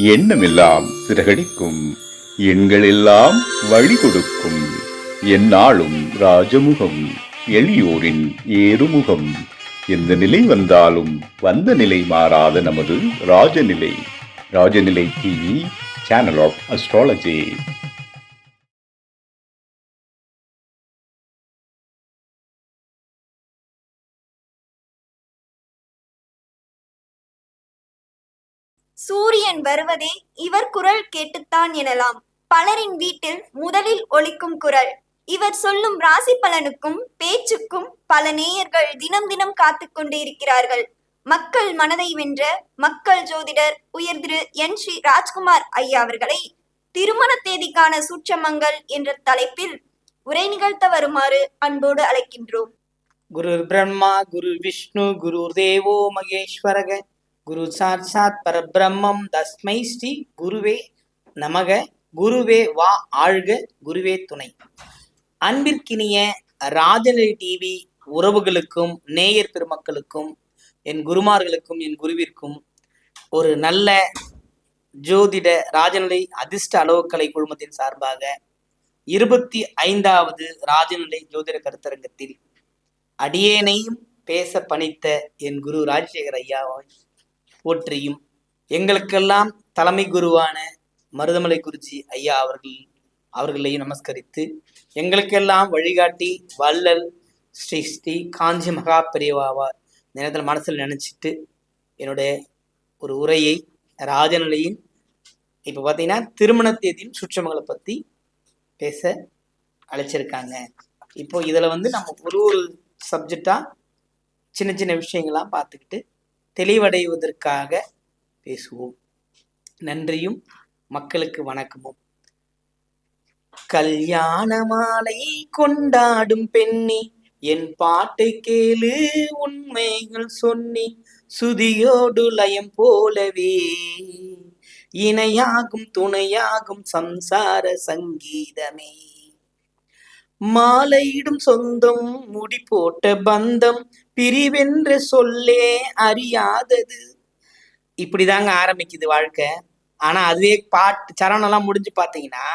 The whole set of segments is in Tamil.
எண்ணமெல்லாம் சிறகடிக்கும், எண்களெல்லாம் வழி கொடுக்கும், எந்நாளும் ராஜமுகம், எளியோரின் ஏறுமுகம். எந்த நிலை வந்தாலும் வந்த நிலை மாறாத நமது Rajanilai. Rajanilai TV, channel of astrology. சூரியன் வருவதே இவர் குரல் கேட்டுத்தான் எனலாம். பலரின் வீட்டில் முதலில் ஒலிக்கும் குரல். இவர் சொல்லும் ராசி பலனுக்கும் பேச்சுக்கும் பல நேயர்கள் தினம் தினம் காத்து கொண்டே இருக்கிறார்கள். மக்கள் மனதை வென்ற மக்கள் ஜோதிடர் உயர் திரு என் ஸ்ரீ ராஜ்குமார் ஐயா அவர்களை திருமண தேதிக்கான சூட்சமங்கள் என்ற தலைப்பில் உரை நிகழ்த்த வருமாறு அன்போடு அழைக்கின்றோம். குரு பிரம்மா, குரு விஷ்ணு, குரு தேவோ மகேஸ்வரக, குரு சாட்சாத் பரபிரம்மம் தஸ்மை ஸ்ரீ குருவே நமக. குருவே வா ஆழ்க, குருவே துணை. அன்பிற்கினிய ராஜநிலை டிவி உறவுகளுக்கும் நேயர் பெருமக்களுக்கும் என் குருமார்களுக்கும் என் குருவிற்கும் ஒரு நல்ல ஜோதிட ராஜநிலை அதிர்ஷ்ட அளவுக்கலை குழுமத்தின் சார்பாக 25வது ராஜநிலை ஜோதிட கருத்தரங்கத்தில் அடியேனையும் பேச பணித்த என் குரு ராஜசேகர் ஐயாவை போற்றியும், எங்களுக்கெல்லாம் தலைமை குருவான மருதமலை குருஜி ஐயா அவர்களையும் நமஸ்கரித்து, எங்களுக்கெல்லாம் வழிகாட்டி வள்ளல் ஸ்ரீ ஸ்ரீ காஞ்சி மகா பெரியவாவா நேரத்தில் மனசில் நினச்சிட்டு என்னுடைய ஒரு உரையை ராஜநிலையின் இப்போ பார்த்தீங்கன்னா திருமண தேதியின் சுற்றமங்களை பற்றி பேச அழைச்சிருக்காங்க. இப்போ இதில் நம்ம ஒரு சப்ஜெக்டாக சின்ன சின்ன விஷயங்களாம் பார்த்துக்கிட்டு தெளிவடைவதற்காக பேசுவோம். நன்றியும் மக்களுக்கு வணக்கமும். கல்யாண மாலை கொண்டாடும் பெண்ணி, என் பாட்டை கேளு உண்மைகள் சொன்னி, சுதியோடு லயம் போலவே இணையாகும் துணையாகும் சம்சார சங்கீதமே. மாலையிடும் சொந்தம், முடி போட்ட பந்தம், பிரிவென்ற சொல்லே அறியாதது. இப்படிதாங்க ஆரம்பிக்குது வாழ்க்கை. ஆனா அதுவே பாட்டு சரணெல்லாம் முடிஞ்சு பார்த்தீங்கன்னா,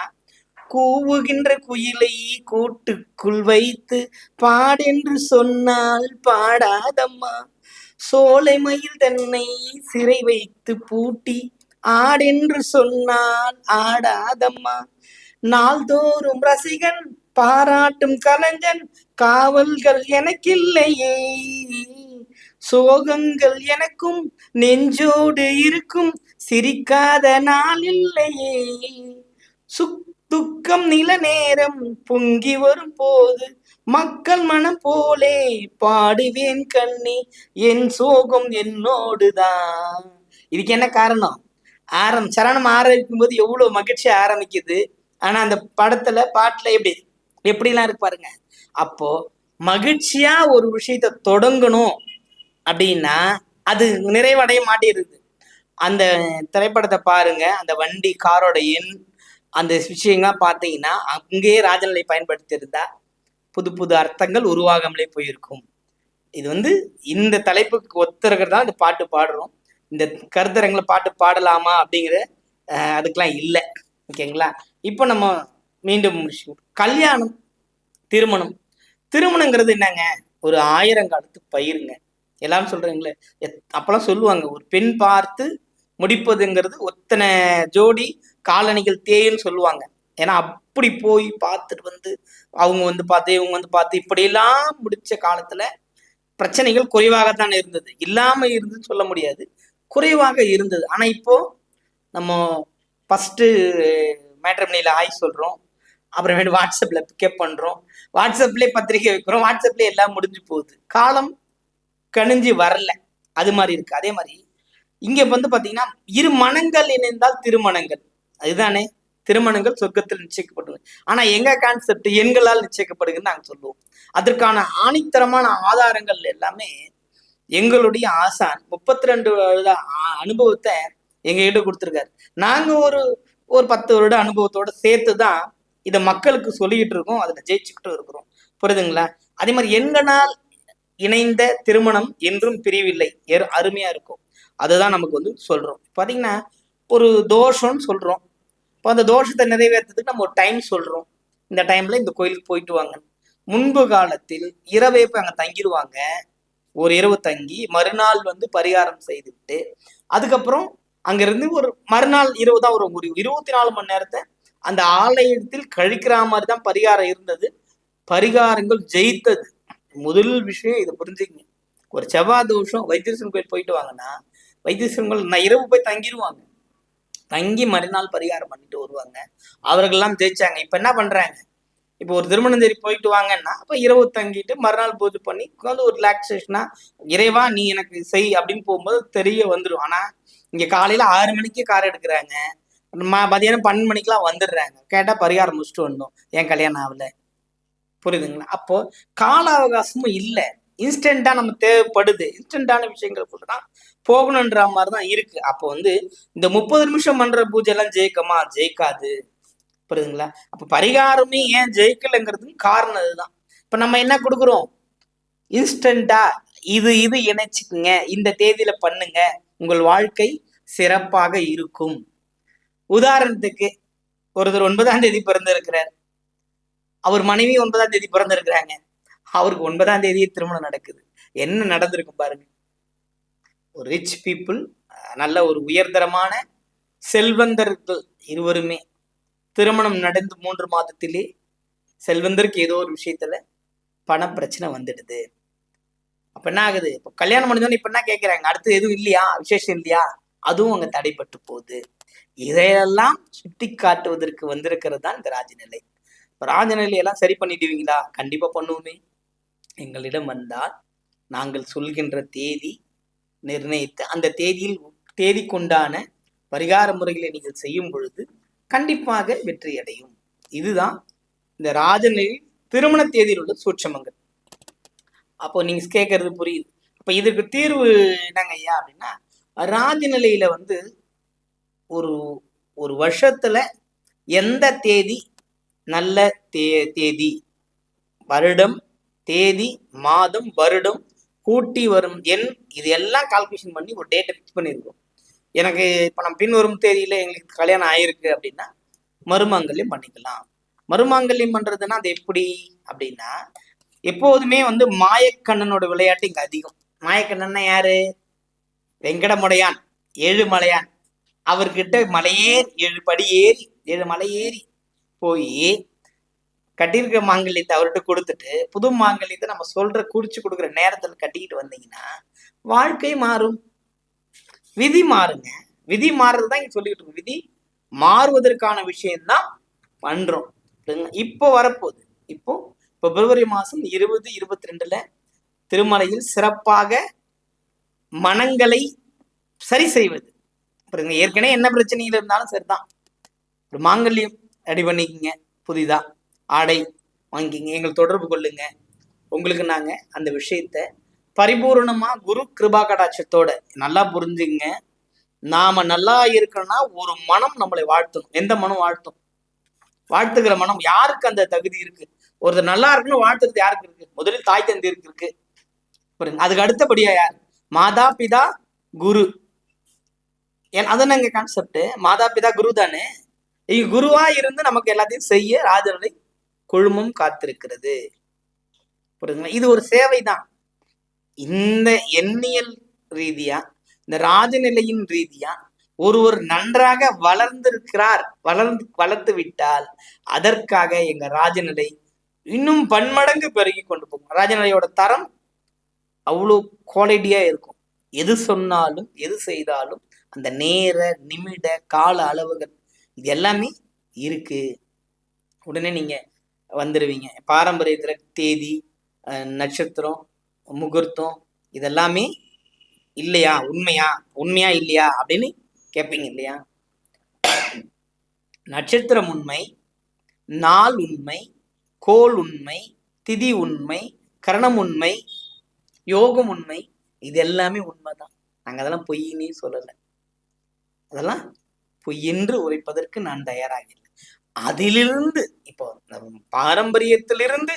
கூவுகின்ற குயிலை கூட்டுக்குள் வைத்து பாடென்று சொன்னால் பாடாதம்மா, சோலை மயில் தன்னை சிறை வைத்து பூட்டி ஆடென்று சொன்னால் ஆடாதம்மா, நாள்தோறும் ரசிகன் பாராட்டும் கலைஞன் காவல்கள் எனக்கில்லையே, சோகங்கள் எனக்கும் நெஞ்சோடு இருக்கும் சிரிக்காத நாள் இல்லையே, துக்கம் நில நேரம் பொங்கி வரும் போது மக்கள் மனம் போலே பாடுவேன் கண்ணி, என் சோகம் என்னோடுதான். இதுக்கு என்ன காரணம்? சரணம் ஆரம்பிக்கும் போது எவ்வளவு மகிழ்ச்சியா ஆரம்பிக்குது. ஆனா அந்த பாட்டுல எப்படிலாம் இருக்கு பாருங்க. அப்போ மகிழ்ச்சியா ஒரு விஷயத்த தொடங்கணும் அப்படின்னா அது நிறைவடைய மாட்டேருது. அந்த திரைப்படத்தை பாருங்க, அந்த வண்டி காரோட எண் அந்த விஷயங்கள்லாம் பார்த்தீங்கன்னா அங்கேயே ராஜநிலை பயன்படுத்தி இருந்தா புது புது அர்த்தங்கள் உருவாகாமலே போயிருக்கும். இது இந்த தலைப்புக்கு ஒத்துறதுதான் இந்த பாட்டு பாடுறோம். இந்த கருத்தரங்களை பாட்டு பாடலாமா அப்படிங்கிற அதுக்கெல்லாம் இல்லை. ஓகேங்களா? இப்போ நம்ம மீண்டும் கல்யாணம், திருமணங்கிறது என்னங்க? ஒரு 1000 காலத்து பயிருங்க. எல்லாரும் சொல்றீங்களே, அப்பெல்லாம் சொல்லுவாங்க, ஒரு பெண் பார்த்து முடிப்பதுங்கிறது ஒத்தனை ஜோடி காலணிகள் தேயுன்னு சொல்லுவாங்க. ஏன்னா அப்படி போய் பார்த்துட்டு அவங்க பார்த்து இவங்க பார்த்து இப்படியெல்லாம் முடிச்ச காலத்துல பிரச்சனைகள் குறைவாகத்தான் இருந்தது. இல்லாம இருந்துன்னு சொல்ல முடியாது, குறைவாக இருந்தது. ஆனா இப்போ நம்ம ஃபர்ஸ்ட் மேட்ரிமோனியில ஆய் சொல்றோம், அப்புறமேட்டு வாட்ஸ்அப்ல பிக்கப் பண்றோம், வாட்ஸ்அப்லேயே பத்திரிகை வைக்கிறோம், வாட்ஸ்அப்லேயே எல்லாம் முடிஞ்சு போகுது. காலம் கணிஞ்சு வரல, அது மாதிரி இருக்கு. அதே மாதிரி இங்க பாத்தீங்கன்னா, இரு மனங்கள் இணைந்தால் திருமணங்கள். அதுதானே திருமணங்கள் சொர்க்கத்தில் நிச்சயிக்கப்படுது. ஆனா எங்க கான்செப்ட் எண்களால் நிச்சயிக்கப்படுதுன்னு நாங்க சொல்லுவோம். அதற்கான ஆணித்தரமான ஆதாரங்கள் எல்லாமே எங்களுடைய ஆசான் 32 வருட அனுபவத்தை எங்ககிட்ட கொடுத்துருக்காரு. நாங்க ஒரு 10 வருட அனுபவத்தோட சேர்த்துதான் இதை மக்களுக்கு சொல்லிக்கிட்டு இருக்கோம், அதுல ஜெயிச்சுக்கிட்டு இருக்கிறோம். புரியுதுங்களா? அதே மாதிரி எண்களால் இணைந்த திருமணம் என்றும் பிரிவில்லை, அருமையா இருக்கும். அதுதான் நமக்கு சொல்றோம். பாத்தீங்கன்னா, ஒரு தோஷம்னு சொல்றோம். இப்போ அந்த தோஷத்தை நிறைவேற்றுறதுக்கு நம்ம ஒரு டைம் சொல்றோம். இந்த டைம்ல இந்த கோயிலுக்கு போயிட்டு வாங்க. முன்பு காலத்தில் இரவே போய் அங்க தங்கிடுவாங்க. ஒரு இரவு தங்கி மறுநாள் வந்து பரிகாரம் செய்துவிட்டு அதுக்கப்புறம் அங்கிருந்து ஒரு மறுநாள் இரவு தான் ஒரு 24 மணி நேரத்தை அந்த ஆலயத்தில் கழிக்கிற மாதிரி தான் பரிகாரம் இருந்தது. பரிகாரங்கள் ஜெயித்தது. முதல் விஷயம் இதை புரிஞ்சுக்கங்க. ஒரு செவ்வாய் தோஷம் வைத்தீஸ்வரன் கோயில் போயிட்டு வாங்கன்னா வைத்தீஸ்வரன் கோயில் இரவு போய் தங்கிடுவாங்க. தங்கி மறுநாள் பரிகாரம் பண்ணிட்டு வருவாங்க. அவர்கள்லாம் ஜெயிச்சாங்க. இப்ப என்ன பண்றாங்க, இப்போ ஒரு திருமணஞ்சேரி போயிட்டு வாங்கன்னா அப்ப இரவு தங்கிட்டு மறுநாள் பூஜை பண்ணி உட்காந்து ஒரு ரிலாக்ஸேஷனா இறைவா நீ எனக்கு செய் அப்படின்னு போகும்போது தெரிய வந்துடும். ஆனா இங்க காலையில 6 மணிக்கு கார் எடுக்கிறாங்க, மதியானம் 12 மணிக்கெல்லாம் வந்துடுறாங்க. கேட்டா பரிகாரம் முடிச்சுட்டு வந்தோம், என் கல்யாணம் ஆகல. புரியுதுங்களா? அப்போ கால அவகாசமும் இல்லை. இன்ஸ்டன்டா நம்ம தேவைப்படுது. இன்ஸ்டன்டான விஷயங்கள் கூட தான் போகணுன்ற மாதிரி தான் இருக்கு. அப்போ வந்து இந்த 30 நிமிஷம் பண்ற பூஜை எல்லாம் ஜெயிக்குமா? ஜெயிக்காது. புரியுதுங்களா? அப்ப பரிகாரமே ஏன் ஜெயிக்கலைங்கிறதுக்கு காரணம் அதுதான். இப்ப நம்ம என்ன கொடுக்குறோம்? இன்ஸ்டன்டா இது இணைச்சுக்குங்க, இந்த தேதியில பண்ணுங்க, உங்கள் வாழ்க்கை சிறப்பாக இருக்கும். உதாரணத்துக்கு ஒருத்தர் 9ஆம் தேதி பிறந்திருக்கிறார், அவர் மனைவி 9ஆம் தேதி பிறந்திருக்கிறாங்க, அவருக்கு 9ஆம் தேதியே திருமணம் நடக்குது. என்ன நடந்திருக்கும் பாருங்க. ஒரு ரிச் பீப்புள், நல்ல ஒரு உயர்தரமான செல்வந்தர்கள் இருவருமே திருமணம் நடந்து 3 மாதத்திலே செல்வந்தருக்கு ஏதோ ஒரு விஷயத்துல பண பிரச்சனை வந்துடுது. அப்ப என்ன ஆகுது? இப்ப கல்யாணம் முடிஞ்சோன்னு இப்ப என்ன கேட்கிறாங்க, அடுத்து எதுவும் இல்லையா, விசேஷம் இல்லையா, அதுவும் அங்க தடைப்பட்டு போகுது. இதையெல்லாம் சுட்டி காட்டுவதற்கு வந்திருக்கிறது தான் இந்த ராஜநிலை. ராஜநிலையெல்லாம் சரி பண்ணிடுவீங்களா? கண்டிப்பா பண்ணுவோமே. எங்களிடம் வந்தால் நாங்கள் சொல்கின்ற தேதி நிர்ணயித்து அந்த தேதிக்குண்டான பரிகார முறைகளை நீங்கள் செய்யும் பொழுது கண்டிப்பாக வெற்றி அடையும். இதுதான் இந்த ராஜநிலை திருமண தேதியில் உள்ள சூட்சமங்கள். அப்போ நீங்க கேட்கறது புரியுது. அப்ப இதுக்கு தீர்வு என்னங்க ஐயா அப்படின்னா, ராஜநிலையில வந்து ஒரு ஒரு வருஷத்துல எந்த தேதி நல்ல தேதி, வருடம், தேதி, மாதம், வருடம், கூட்டி வரும் எண், இது எல்லாம் கால்குலேஷன் பண்ணி ஒரு டேட்டை ஃபிக்ஸ் பண்ணியிருக்கோம். எனக்கு இப்போ நம்ம பின்வரும் தேதியில எங்களுக்கு கல்யாணம் ஆயிருக்கு அப்படின்னா மருமாங்கல்யம் பண்ணிக்கலாம். மருமாங்கல்யம் பண்றதுன்னா அது எப்படி அப்படின்னா, எப்போதுமே வந்து மாயக்கண்ணனோட விளையாட்டு இங்க அதிகம். மாயக்கண்ணன்னா யாரு? வெங்கடமுடையான், ஏழுமலையான். அவர்கிட்ட மலையேறி 7 படி ஏறி 7 மலை ஏறி போய் கட்டியிருக்க மாங்கல்யத்தை அவர்கிட்ட கொடுத்துட்டு புது மாங்கல்யத்தை நம்ம சொல்ற குறிச்சு கொடுக்குற நேரத்துல கட்டிக்கிட்டு வந்தீங்கன்னா வாழ்க்கை மாறும். விதி மாறுங்க. விதி மாறுறதுதான் இங்க சொல்லிட்டு இருக்கோம். விதி மாறுவதற்கான விஷயம்தான் பண்றோம். இப்போ வரப்போகுது. இப்போ பிப்ரவரி மாசம் 20, 22ல திருமலையில் சிறப்பாக மனங்களை சரி செய்வது. ஏற்கனவே என்ன பிரச்சனைகள் இருந்தாலும் சரிதான், ஒரு மாங்கல்யம் ரெடி பண்ணிக்கங்க, புதிதா ஆடை வாங்கிக்கிங்க, எங்களை தொடர்பு கொள்ளுங்க. உங்களுக்கு நாங்க அந்த விஷயத்த பரிபூர்ணமா குரு கிருபா கடாட்சத்தோட நல்லா புரிஞ்சுங்க. நாம நல்லா இருக்கணும்னா ஒரு மனம் நம்மளை வாழ்த்தணும். எந்த மனம் வாழ்த்தும்? வாழ்த்துக்கிற மனம். யாருக்கு அந்த தகுதி இருக்கு? ஒருத்தர் நல்லா இருக்குன்னு வாழ்த்துறது யாருக்கு இருக்கு? முதலில் தாய் தந்தையருக்கு இருக்கு. அதுக்கு அடுத்தபடியா யார்? மாதா பிதா குரு. ஏன் அதான எங்க கான்செப்ட். மாதா பிதா குரு தானே. இங்க குருவா இருந்து நமக்கு எல்லாத்தையும் செய்ய ராஜநிலை குழுமம் காத்திருக்கிறது. புரியுதுங்களா? இது ஒரு சேவை தான். இந்த எண்ணியல் ரீதியா, இந்த ராஜநிலையின் ரீதியா ஒருவர் நன்றாக வளர்ந்திருக்கிறார், வளர்ந்து விட்டால் அதற்காக எங்க ராஜநிலை இன்னும் பன்மடங்கு பெருகி கொண்டு போகும். ராஜநிலையோட தரம் அவ்வளோ குவாலிட்டியா இருக்கும். எது சொன்னாலும் எது செய்தாலும் அந்த நேர நிமிட கால அளவுகள் இது எல்லாமே இருக்கு. உடனே நீங்க வந்துடுவீங்க. பாரம்பரியத்துல தேதி, நட்சத்திரம், முகூர்த்தம் இதெல்லாமே இல்லையா, உண்மையா இல்லையா அப்படின்னு கேட்பீங்க இல்லையா? நட்சத்திரம் உண்மை, நாள் உண்மை, கோள் உண்மை, திதி உண்மை, கரணம் உண்மை, யோகம் உண்மை, இது எல்லாமே உண்மைதான். நாங்க அதெல்லாம் பொய்னே சொல்லலை. அதெல்லாம் பொய்யென்று உரைப்பதற்கு நான் தயாராக இல்லை. அதிலிருந்து இப்போ பாரம்பரியத்திலிருந்து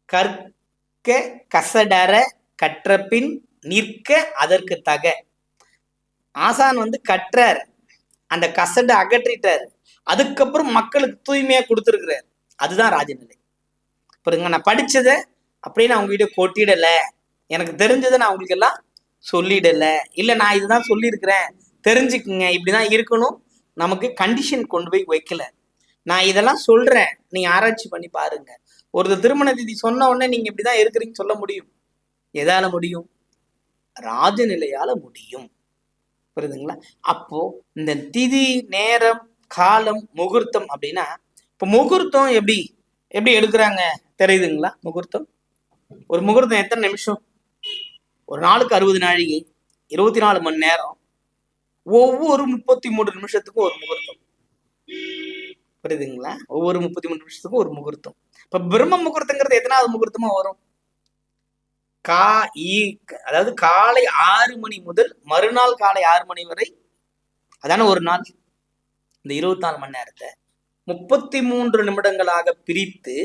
கற்க கசடர கற்றபின் நிற்க அதற்கு தக. ஆசான் வந்து கற்றார், அந்த கசடை அகற்றிட்டாரு. அதுக்கப்புறம் மக்களுக்கு தூய்மையா கொடுத்துருக்கிறார். அதுதான் ராஜநிலை. புரியுதுங்க? நான் படிச்சதை அப்படியே நான் உங்ககிட்ட கொட்டிடல, எனக்கு தெரிஞ்சதை நான் உங்களுக்கு எல்லாம் சொல்லிடல, இல்ல நான் இதுதான் சொல்லியிருக்கிறேன் தெரிஞ்சுக்குங்க இப்படிதான் இருக்கணும், நமக்கு கண்டிஷன் கொண்டு போய் வைக்கல. நான் இதெல்லாம் சொல்றேன், நீங்க ஆராய்ச்சி பண்ணி பாருங்க. ஒரு திருமண திதி சொன்ன உடனே நீங்க இப்படிதான் இருக்கிறீங்கன்னு சொல்ல முடியும்? எதால முடியும்? ராஜநிலையால முடியும். புரியுதுங்களா? அப்போ இந்த திதி, நேரம், காலம், முகூர்த்தம் அப்படின்னா, இப்போ முகூர்த்தம் எப்படி எப்படி எடுக்கிறாங்க தெரியுதுங்களா? முகூர்த்தம், ஒரு முகூர்த்தம் எத்தனை நிமிஷம்? ஒரு நாளுக்கு 60 நாழிகை, 24 மணி நேரம், ஒவ்வொரு 33 நிமிஷத்துக்கும் ஒரு முகூர்த்தம். புரியுதுங்களா? ஒவ்வொரு 33 நிமிஷத்துக்கும் ஒரு முகூர்த்தம். இப்ப பிரம்ம முகூர்த்தங்கிறது எத்தனாவது முகூர்த்தமா வரும்? அதாவது காலை 6 மணி முதல் மறுநாள் காலை 6 மணி வரை, அதான ஒரு நாள். இந்த 24 மணி நேரத்தை 33 நிமிடங்களாக பிரித்து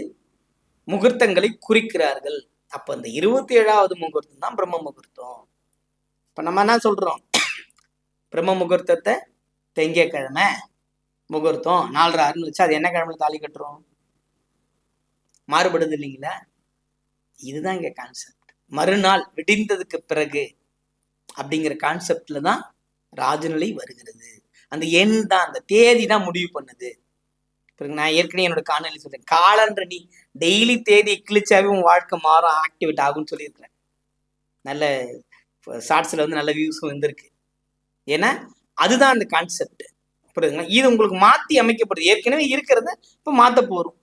முகூர்த்தங்களை குறிக்கிறார்கள். அப்ப இந்த 27வது முகூர்த்தம் தான் பிரம்ம முகூர்த்தம். இப்ப நம்ம என்ன சொல்றோம்? பிரம்ம முகூர்த்தத்தை திங்கட்கிழமை முகூர்த்தம் 4:06 வச்சு அது என்ன கிழமை தாலி கட்டுறோம்? மாறுபடுது இல்லைங்களா? இதுதான் இங்க கான்செப்ட். மறுநாள் விடிந்ததுக்கு பிறகு அப்படிங்கிற கான்செப்ட்ல தான் ராஜநிலை வருகிறது. அந்த எண் தான், அந்த தேதி தான் முடிவு பண்ணுது. நான் ஏற்கனவே என்னோட காணொலி சொல்றேன், காலன்ற நீ டெய்லி தேதி கிழிச்சாவே உன் வாழ்க்கை மாறும், ஆக்டிவேட் ஆகும்னு சொல்லியிருக்கிறேன். நல்ல ஷார்ட்ஸ்ல வந்து நல்ல வியூஸும் வந்திருக்கு. ஏன்னா அதுதான் அந்த கான்செப்ட். புரியுதுங்களா? இது உங்களுக்கு மாத்தி அமைக்கப்படுது. ஏற்கனவே இருக்கிறத இப்ப மாத்த போறோம்.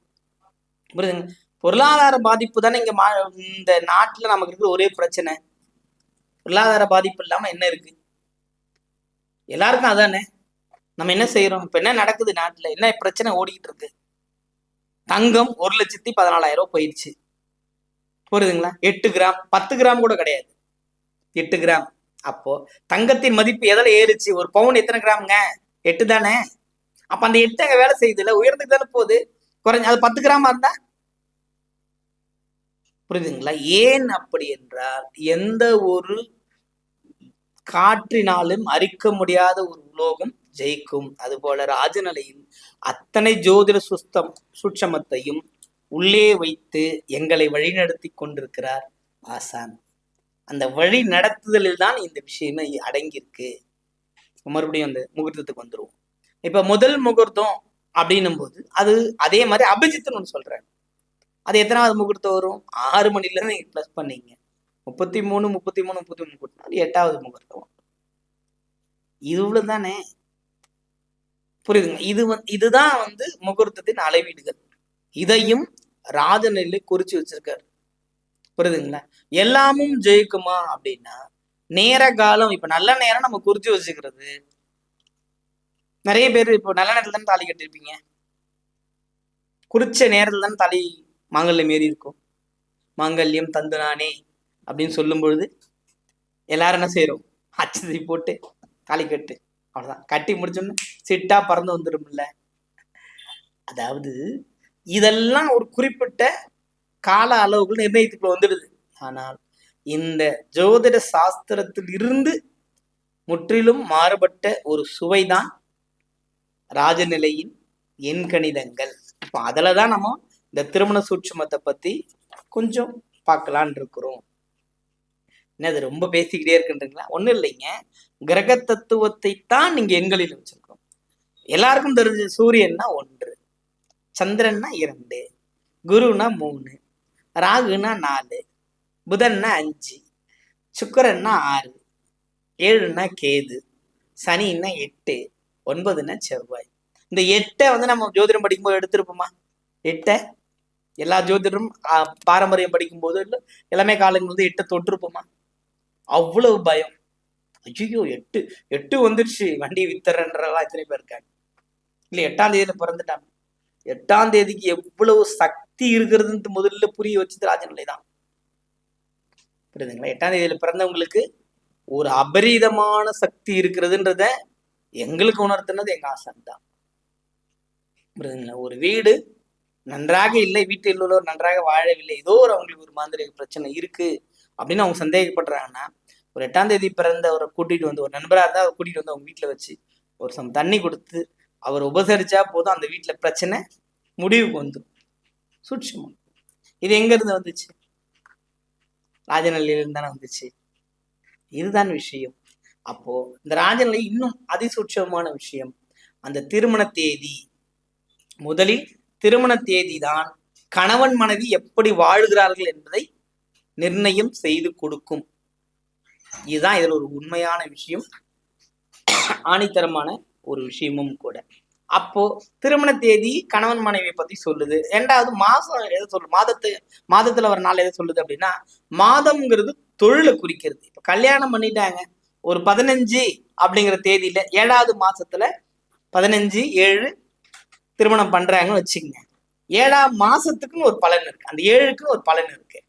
புரியுதுங்க? பொருளாதார பாதிப்பு தானே இங்க இந்த நாட்டுல நமக்கு இருக்கிற ஒரே பிரச்சனை. பொருளாதார பாதிப்பு இல்லாம என்ன இருக்கு? எல்லாருக்கும் அதானே. நம்ம என்ன செய்யறோம்? இப்ப என்ன நடக்குது நாட்டுல? என்ன பிரச்சனை ஓடிக்கிட்டு இருக்கு? தங்கம் 1,14,000 போயிடுச்சு. புரியுதுங்களா? 8 கிராம், 10 கிராம் கூட கிடையாது, 8 கிராம். அப்போ தங்கத்தின் மதிப்பு எதில் ஏறுச்சு? ஒரு பவுன் எத்தனை கிராமுங்க? 8 தானே. அப்ப அந்த 8 அங்க வேலை செய்யுது இல்ல, உயர்ந்துக்கு தானே போகுது. குறைஞ்ச அது 10 கிராமா இருந்தா, புரியுதுங்களா? ஏன் அப்படி என்றால், எந்த ஒரு காற்றினாலும் அரிக்க முடியாத ஒரு உலோகம் ஜெயிக்கும். அதுபோல ராஜநிலையில் அத்தனை ஜோதிட சூட்சமத்தையும் உள்ளே வைத்து எங்களை வழிநடத்தி கொண்டிருக்கிறார் ஆசான். அந்த வழி நடத்துதலில் தான் இந்த விஷயமே அடங்கியிருக்கு. மறுபடியும் அந்த முகூர்த்தத்துக்கு வந்துருவோம். இப்ப முதல் முகூர்த்தம் அப்படின்னும் போது அது அதே மாதிரி அபிஜித்துன்னு ஒன்று சொல்றேன். அது எத்தனாவது முகூர்த்தம் வரும்? 6 மணில இருந்து நீங்க பிளஸ் பண்ணீங்க, 33 கூட்டினா 8வது முகூர்த்தம். இவ்வளவு தானே. புரியுதுங்க? இதுதான் வந்து முகூர்த்தத்தின் அளவீடுகள். இதையும் ராஜநிலை குறிச்சு வச்சிருக்காரு. புரியுதுங்களா? எல்லாமும் ஜெயிக்குமா அப்படின்னா, நேர காலம், இப்ப நல்ல நேரம் நம்ம குறிச்சு வச்சுக்கிறது. நிறைய பேர் இப்போ நல்ல நேரத்துல தானே தாலி கட்டிருப்பீங்க, குறிச்ச நேரத்துல தானே தாலி மாங்கல்யம் ஏறி இருக்கும். மாங்கல்யம் தந்துனானே அப்படின்னு சொல்லும் பொழுது எல்லாரும் என்ன செய்யறோம்? அச்சதி போட்டு தாலி கட்டு, அவ்வளவுதான். கட்டி முடிச்சோன்னு சிட்டா பறந்து வந்துடும்ல. அதாவது இதெல்லாம் ஒரு குறிப்பிட்ட கால அளவுகள் நிர்ணயித்துக்குள்ள வந்துடுது. ஆனால் இந்த ஜோதிட சாஸ்திரத்தில் இருந்து முற்றிலும் மாறுபட்ட ஒரு சுவைதான் ராஜநிலையின் எண்கணிதங்கள். இப்போ அதுலதான் நம்ம இந்த திருமண சூட்சுமத்தை பத்தி கொஞ்சம் பார்க்கலான் இருக்கிறோம். என்னது ரொம்ப பேசிக்கிட்டே இருக்குன்றீங்களா? ஒண்ணும் இல்லைங்க, கிரக தத்துவத்தை தான் நீங்க எண்களில் வச்சிருக்கோம். எல்லாருக்கும் தெரிஞ்ச சூரியன்னா 1, சந்திரன்னா 2, குருன்னா 3, ராகுனா 4, புதன்னா 5, சுக்கிரன்னா 6, 7ன்னா கேது, சனின்னா 8, 9ன்னா செவ்வாய். இந்த 8 வந்து நம்ம ஜோதிடம் படிக்கும்போது எடுத்திருப்போமா? 8 எல்லா ஜோதிடரும் பாரம்பரியம் படிக்கும் போது இல்லை எல்லாமே காலங்கள் வந்து 8 தொட்டிருப்போமா? அவ்வளவு பயம். ஐயோ 8 வந்துருச்சு, வண்டி வித்தரன்றலாம் எத்தனை பேர் இருக்காங்க இல்லை? 8ஆம் தேதியில பிறந்துட்டாங்க. 8ஆம் தேதிக்கு எவ்வளவு சக்தி இருக்கிறதுன்னு முதல்ல புரிய வச்சது ராஜநிலை தான். புரியுதுங்களா? 8ஆம் தேதியில பிறந்தவங்களுக்கு ஒரு அபரீதமான சக்தி இருக்கிறதுன்றத எங்களுக்கு உணர்த்தினது எங்க ஆசான் தான். புரியுதுங்களா? ஒரு வீடு நன்றாக இல்லை, வீட்டில் உள்ளவர் நன்றாக வாழவில்லை, ஏதோ ஒரு அவங்களுக்கு ஒரு மாதிரி பிரச்சனை இருக்கு அப்படின்னு அவங்க சந்தேகப்படுறாங்கன்னா, ஒரு 8ஆம் தேதி பிறந்தவரை கூட்டிட்டு வந்து, ஒரு நண்பராக இருந்தால் அவரை கூட்டிட்டு வந்து அவங்க வீட்டில் வச்சு ஒரு சம் தண்ணி கொடுத்து அவர் உபசரிச்சா போதும், அந்த வீட்டுல பிரச்சனை முடிவுக்கு வந்துடும். சூட்சமம். இது எங்க இருந்து வந்துச்சு? ராஜநிலையிலிருந்து தானே வந்துச்சு. இதுதான் விஷயம். அப்போ இந்த ராஜநிலை இன்னும் அதிசூட்சமான விஷயம். அந்த திருமண தேதி, முதலில் திருமண தேதி தான் கணவன் மனைவி எப்படி வாழ்கிறார்கள் என்பதை நிர்ணயம் செய்து கொடுக்கும். இதுதான் இதுல ஒரு உண்மையான விஷயம், ஆணித்தரமான ஒரு விஷயமும் கூட. அப்போ திருமண தேதி கணவன் மனைவியை பத்தி சொல்லுது. ரெண்டாவது மாசம் எதை சொல்லுது? மாதத்துல ஒரு நாள் எதை சொல்லுது அப்படின்னா, மாதம்ங்கிறது தொழிலை குறிக்கிறது. இப்ப கல்யாணம் பண்ணிட்டாங்க ஒரு 15 அப்படிங்கிற தேதியில 7வது மாசத்துல 15/7 திருமணம் பண்றாங்கன்னு வச்சுக்கோங்க. 7ஆம் மாசத்துக்குன்னு ஒரு பலன் இருக்கு, அந்த 7க்குன்னு ஒரு பலன் இருக்கு.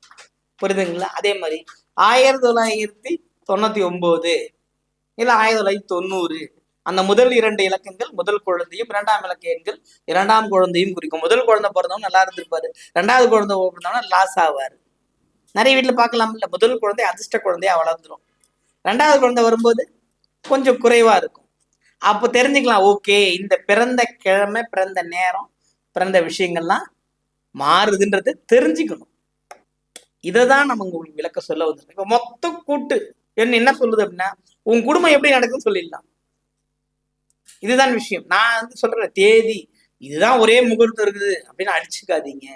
புரியுதுங்களா? அதே மாதிரி 1999 இல்ல 1990 அந்த முதல் 2 இலக்கங்கள் முதல் குழந்தையும், 2ஆம் இலக்க எண்கள் 2ஆம் குழந்தையும் குறிக்கும். முதல் குழந்தை பிறந்தவங்க நல்லா இருந்திருப்பாரு, 2வது குழந்தை பிறந்தவங்க லாஸ் ஆவாரு. நிறைய வீட்டுல பார்க்கலாம் இல்ல, முதல் குழந்தை அதிர்ஷ்ட குழந்தையா வளர்ந்துரும், 2வது குழந்தை வரும்போது கொஞ்சம் குறைவா இருக்கும். அப்போ தெரிஞ்சுக்கலாம், ஓகே இந்த பிறந்த கிழமை, பிறந்த நேரம், பிறந்த விஷயங்கள்லாம் மாறுதுன்றது தெரிஞ்சுக்கணும். இதைதான் நம்ம உங்களுக்கு விளக்க சொல்ல வந்துருக்கோம். இப்ப மொத்த கூட்டு என்ன சொல்லுது அப்படின்னா, உன் குடும்பம் எப்படி நடக்குன்னு சொல்லிடலாம். இதுதான் விஷயம். நான் சொல்றேன், தேதி இதுதான் ஒரே முகூர்த்தம் இருக்குது அப்படின்னு அடிச்சுக்காதீங்க.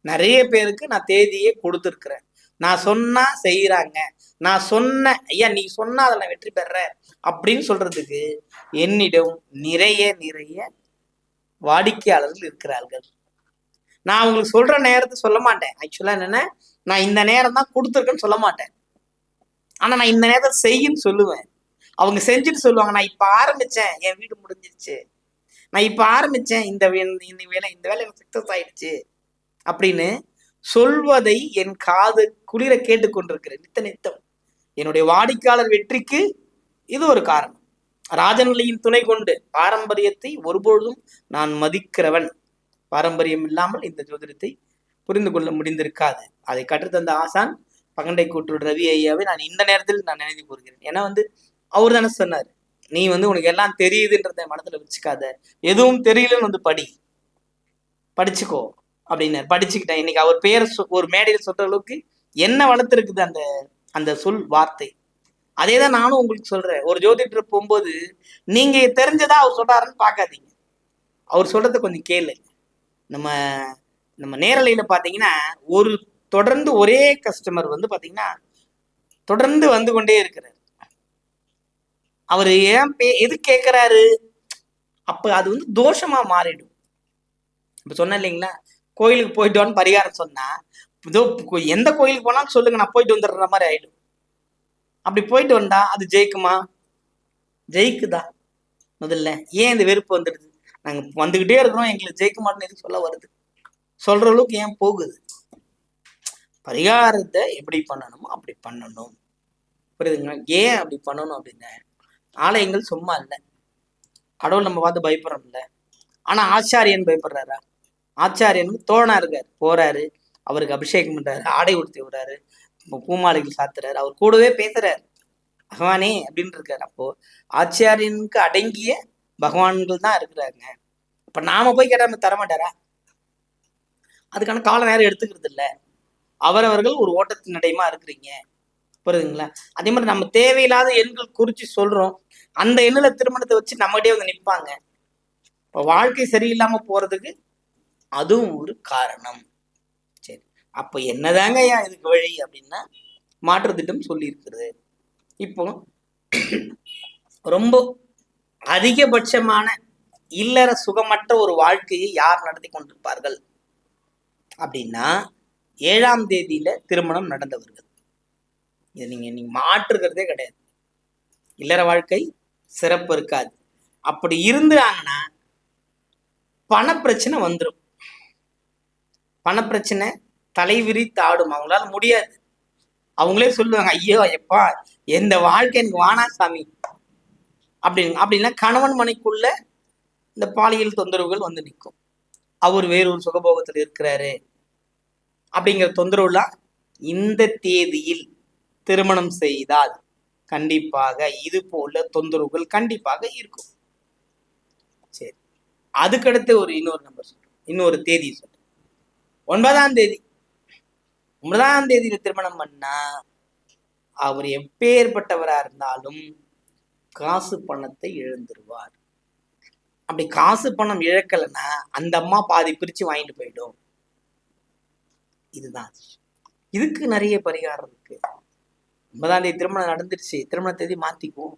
நிறைய பேருக்கு நான் தேதியே கொடுத்துருக்குறேன். நான் சொன்னா செய்யறாங்க, நான் சொன்ன ஐயா நீ சொன்னா அதில் வெற்றி பெற அப்படின்னு சொல்றதுக்கு என்னிடம் நிறைய நிறைய வாடிக்கையாளர்கள் இருக்கிறார்கள். நான் உங்களுக்கு சொல்ற நேரத்தை சொல்ல மாட்டேன். ஆக்சுவலா என்னன்னா, நான் இந்த நேரம் தான் கொடுத்துருக்கேன்னு சொல்ல மாட்டேன். ஆனா நான் இந்த நேரத்தை செய்யுன்னு சொல்லுவேன். அவங்க செஞ்சுட்டு சொல்லுவாங்க, நான் இப்ப ஆரம்பிச்சேன், என் வீடு முடிஞ்சிருச்சு, நான் இப்ப ஆரம்பிச்சேன், இந்த வேலை எனக்கு சக்சஸ் ஆயிடுச்சு அப்படின்னு சொல்வதை என் காது குளிர கேட்டுக்கொண்டிருக்கிறேன் நித்தம். என்னுடைய வாடிக்கையாளர் வெற்றிக்கு இது ஒரு காரணம். ராஜநிலையின் துணை கொண்டு பாரம்பரியத்தை ஒருபொழுதும் நான் மதிக்கிறவன். பாரம்பரியம் இல்லாமல் இந்த ஜோதிடத்தை புரிந்து கொள்ள முடிந்திருக்காது. அதை கற்றுத்தந்த ஆசான் பகண்டை கூற்றோடு ரவி ஐயாவை நான் இந்த நேரத்தில் நான் நினைவு கூறுகிறேன். ஏன்னா அவர் தானே சொன்னார், நீ உனக்கு எல்லாம் தெரியுதுன்றத மனத்துல வச்சுக்காத, எதுவும் தெரியலன்னு படிச்சுக்கோ அப்படின்னாரு. படிச்சுக்கிட்டேன். இன்னைக்கு அவர் பேரை ஒரு மேடையில் சொல்ற அளவுக்கு என்ன வளர்த்துருக்குது அந்த அந்த சொல் வார்த்தை. அதே தான் நானும் உங்களுக்கு சொல்றேன். ஒரு ஜோதிடர் போகும்போது நீங்க தெரிஞ்சதா அவர் சொல்றாருன்னு பார்க்காதீங்க, அவர் சொல்றதை கொஞ்சம் கேளு. நம்ம நம்ம நேரலையில பாத்தீங்கன்னா ஒரு தொடர்ந்து ஒரே கஸ்டமர் பாத்தீங்கன்னா தொடர்ந்து வந்து கொண்டே இருக்கிறார். அவர் ஏன் எது கேட்கிறாரு, அப்ப அது தோஷமா மாறிடும். இப்ப சொன்ன இல்லைங்களா, கோயிலுக்கு போயிட்டோன்னு பரிகாரம் சொன்னா, இதோ எந்த கோயிலுக்கு போனாலும் சொல்லுங்க நான் போயிட்டு வந்துடுற மாதிரி ஆயிடும். அப்படி போயிட்டு வந்தா அது ஜெயிக்குமா? ஜெயிக்குதா? முதல்ல ஏன் இந்த வெறுப்பு வந்துடுது? நாங்க வந்துகிட்டே இருக்கிறோம், எங்களுக்கு ஜெயிக்க மாட்டோம்னு எதுக்கு சொல்ல வருது? சொல்ற அளவுக்கு ஏன் போகுது? பரிகாரத்தை எப்படி பண்ணணுமோ அப்படி பண்ணணும். புரியுதுங்களா? ஏன் அப்படி பண்ணணும் அப்படின்னா, ஆலயங்கள் சும்மா இல்லை, கடவுள் நம்ம பார்த்து பயப்படுறோம் இல்லை. ஆனா ஆச்சாரியன் பயப்படுறாரா? ஆச்சாரியனுக்கு தோழனா இருக்காரு, போறாரு, அவருக்கு அபிஷேகம் பண்றாரு, ஆடை உடுத்தி விடுறாரு, பூமாலைகள் சாத்துறாரு, அவர் கூடவே பேசுறாரு, பகவானே அப்படின்னு இருக்காரு. அப்போ ஆச்சாரியனுக்கு அடங்கிய பகவான்கள் தான் இருக்கிறாங்க. இப்ப நாம போய் கேட்டா தரமாட்டாரா? அதுக்கான கால நேரம் எடுத்துக்கிறது இல்லை. அவரவர்கள் ஒரு ஓட்டத்தின் நடையமா இருக்கிறீங்க. புரியுதுங்களா? அதே மாதிரி நம்ம தேவையில்லாத எண்கள் குறிச்சு சொல்றோம், அந்த எண்ணுல திருமணத்தை வச்சு நம்மகிட்டே நிற்பாங்க. இப்போ வாழ்க்கை சரியில்லாம போறதுக்கு அதுவும் ஒரு காரணம். சரி, அப்ப என்னதாங்க ஐயா இதுக்கு வழி அப்படின்னா, மாற்று திட்டம் சொல்லி இருக்கிறது. இப்போ ரொம்ப அதிகபட்சமான இல்லற சுகமற்ற ஒரு வாழ்க்கையை யார் நடத்தி கொண்டிருப்பார்கள் அப்படின்னா, 7ஆம் தேதியில திருமணம் நடந்தவர்கள். இதை நீங்க மாற்றுகிறதே கிடையாது. இல்லற வாழ்க்கை சிறப்பு இருக்காது. அப்படி இருந்தாங்கன்னா பணப்பிரச்சனை வந்துடும். பணப்பிரச்சனை தலைவிரித்து ஆடும். அவங்களால முடியாது. அவங்களே சொல்லுவாங்க, ஐயோ எப்பா எந்த வாழ்க்கை எனக்கு வானா சாமி அப்படின்னா கணவன் மனைக்குள்ள இந்த பாலியல் தொந்தரவுகள் நிற்கும். அவர் வேறொரு சுகபோகத்தில் இருக்கிறாரு அப்படிங்கிற தொந்தரவுலாம் இந்த தேதியில் திருமணம் செய்தால் கண்டிப்பாக இது போல தொந்தரவுகள் கண்டிப்பாக இருக்கும். அதுக்கடுத்து இன்னொரு நம்பர் சொல்றேன், இன்னொரு தேதி சொல்றேன். 9ஆம் தேதி. 9ஆம் தேதியில திருமணம் பண்ணா அவர் எப்பேற்பட்டவரா இருந்தாலும் காசு பணத்தை இழந்துருவார். அப்படி காசு பணம் இழக்கலைன்னா அந்த அம்மா பாதி பிரிச்சு வாங்கிட்டு போயிடும். இதுதான். இதுக்கு நிறைய பரிகாரம் இருக்கு. 9ஆம் தேதி திருமணம் நடந்துருச்சு, திருமண தேதி மாத்திக்குவோம்,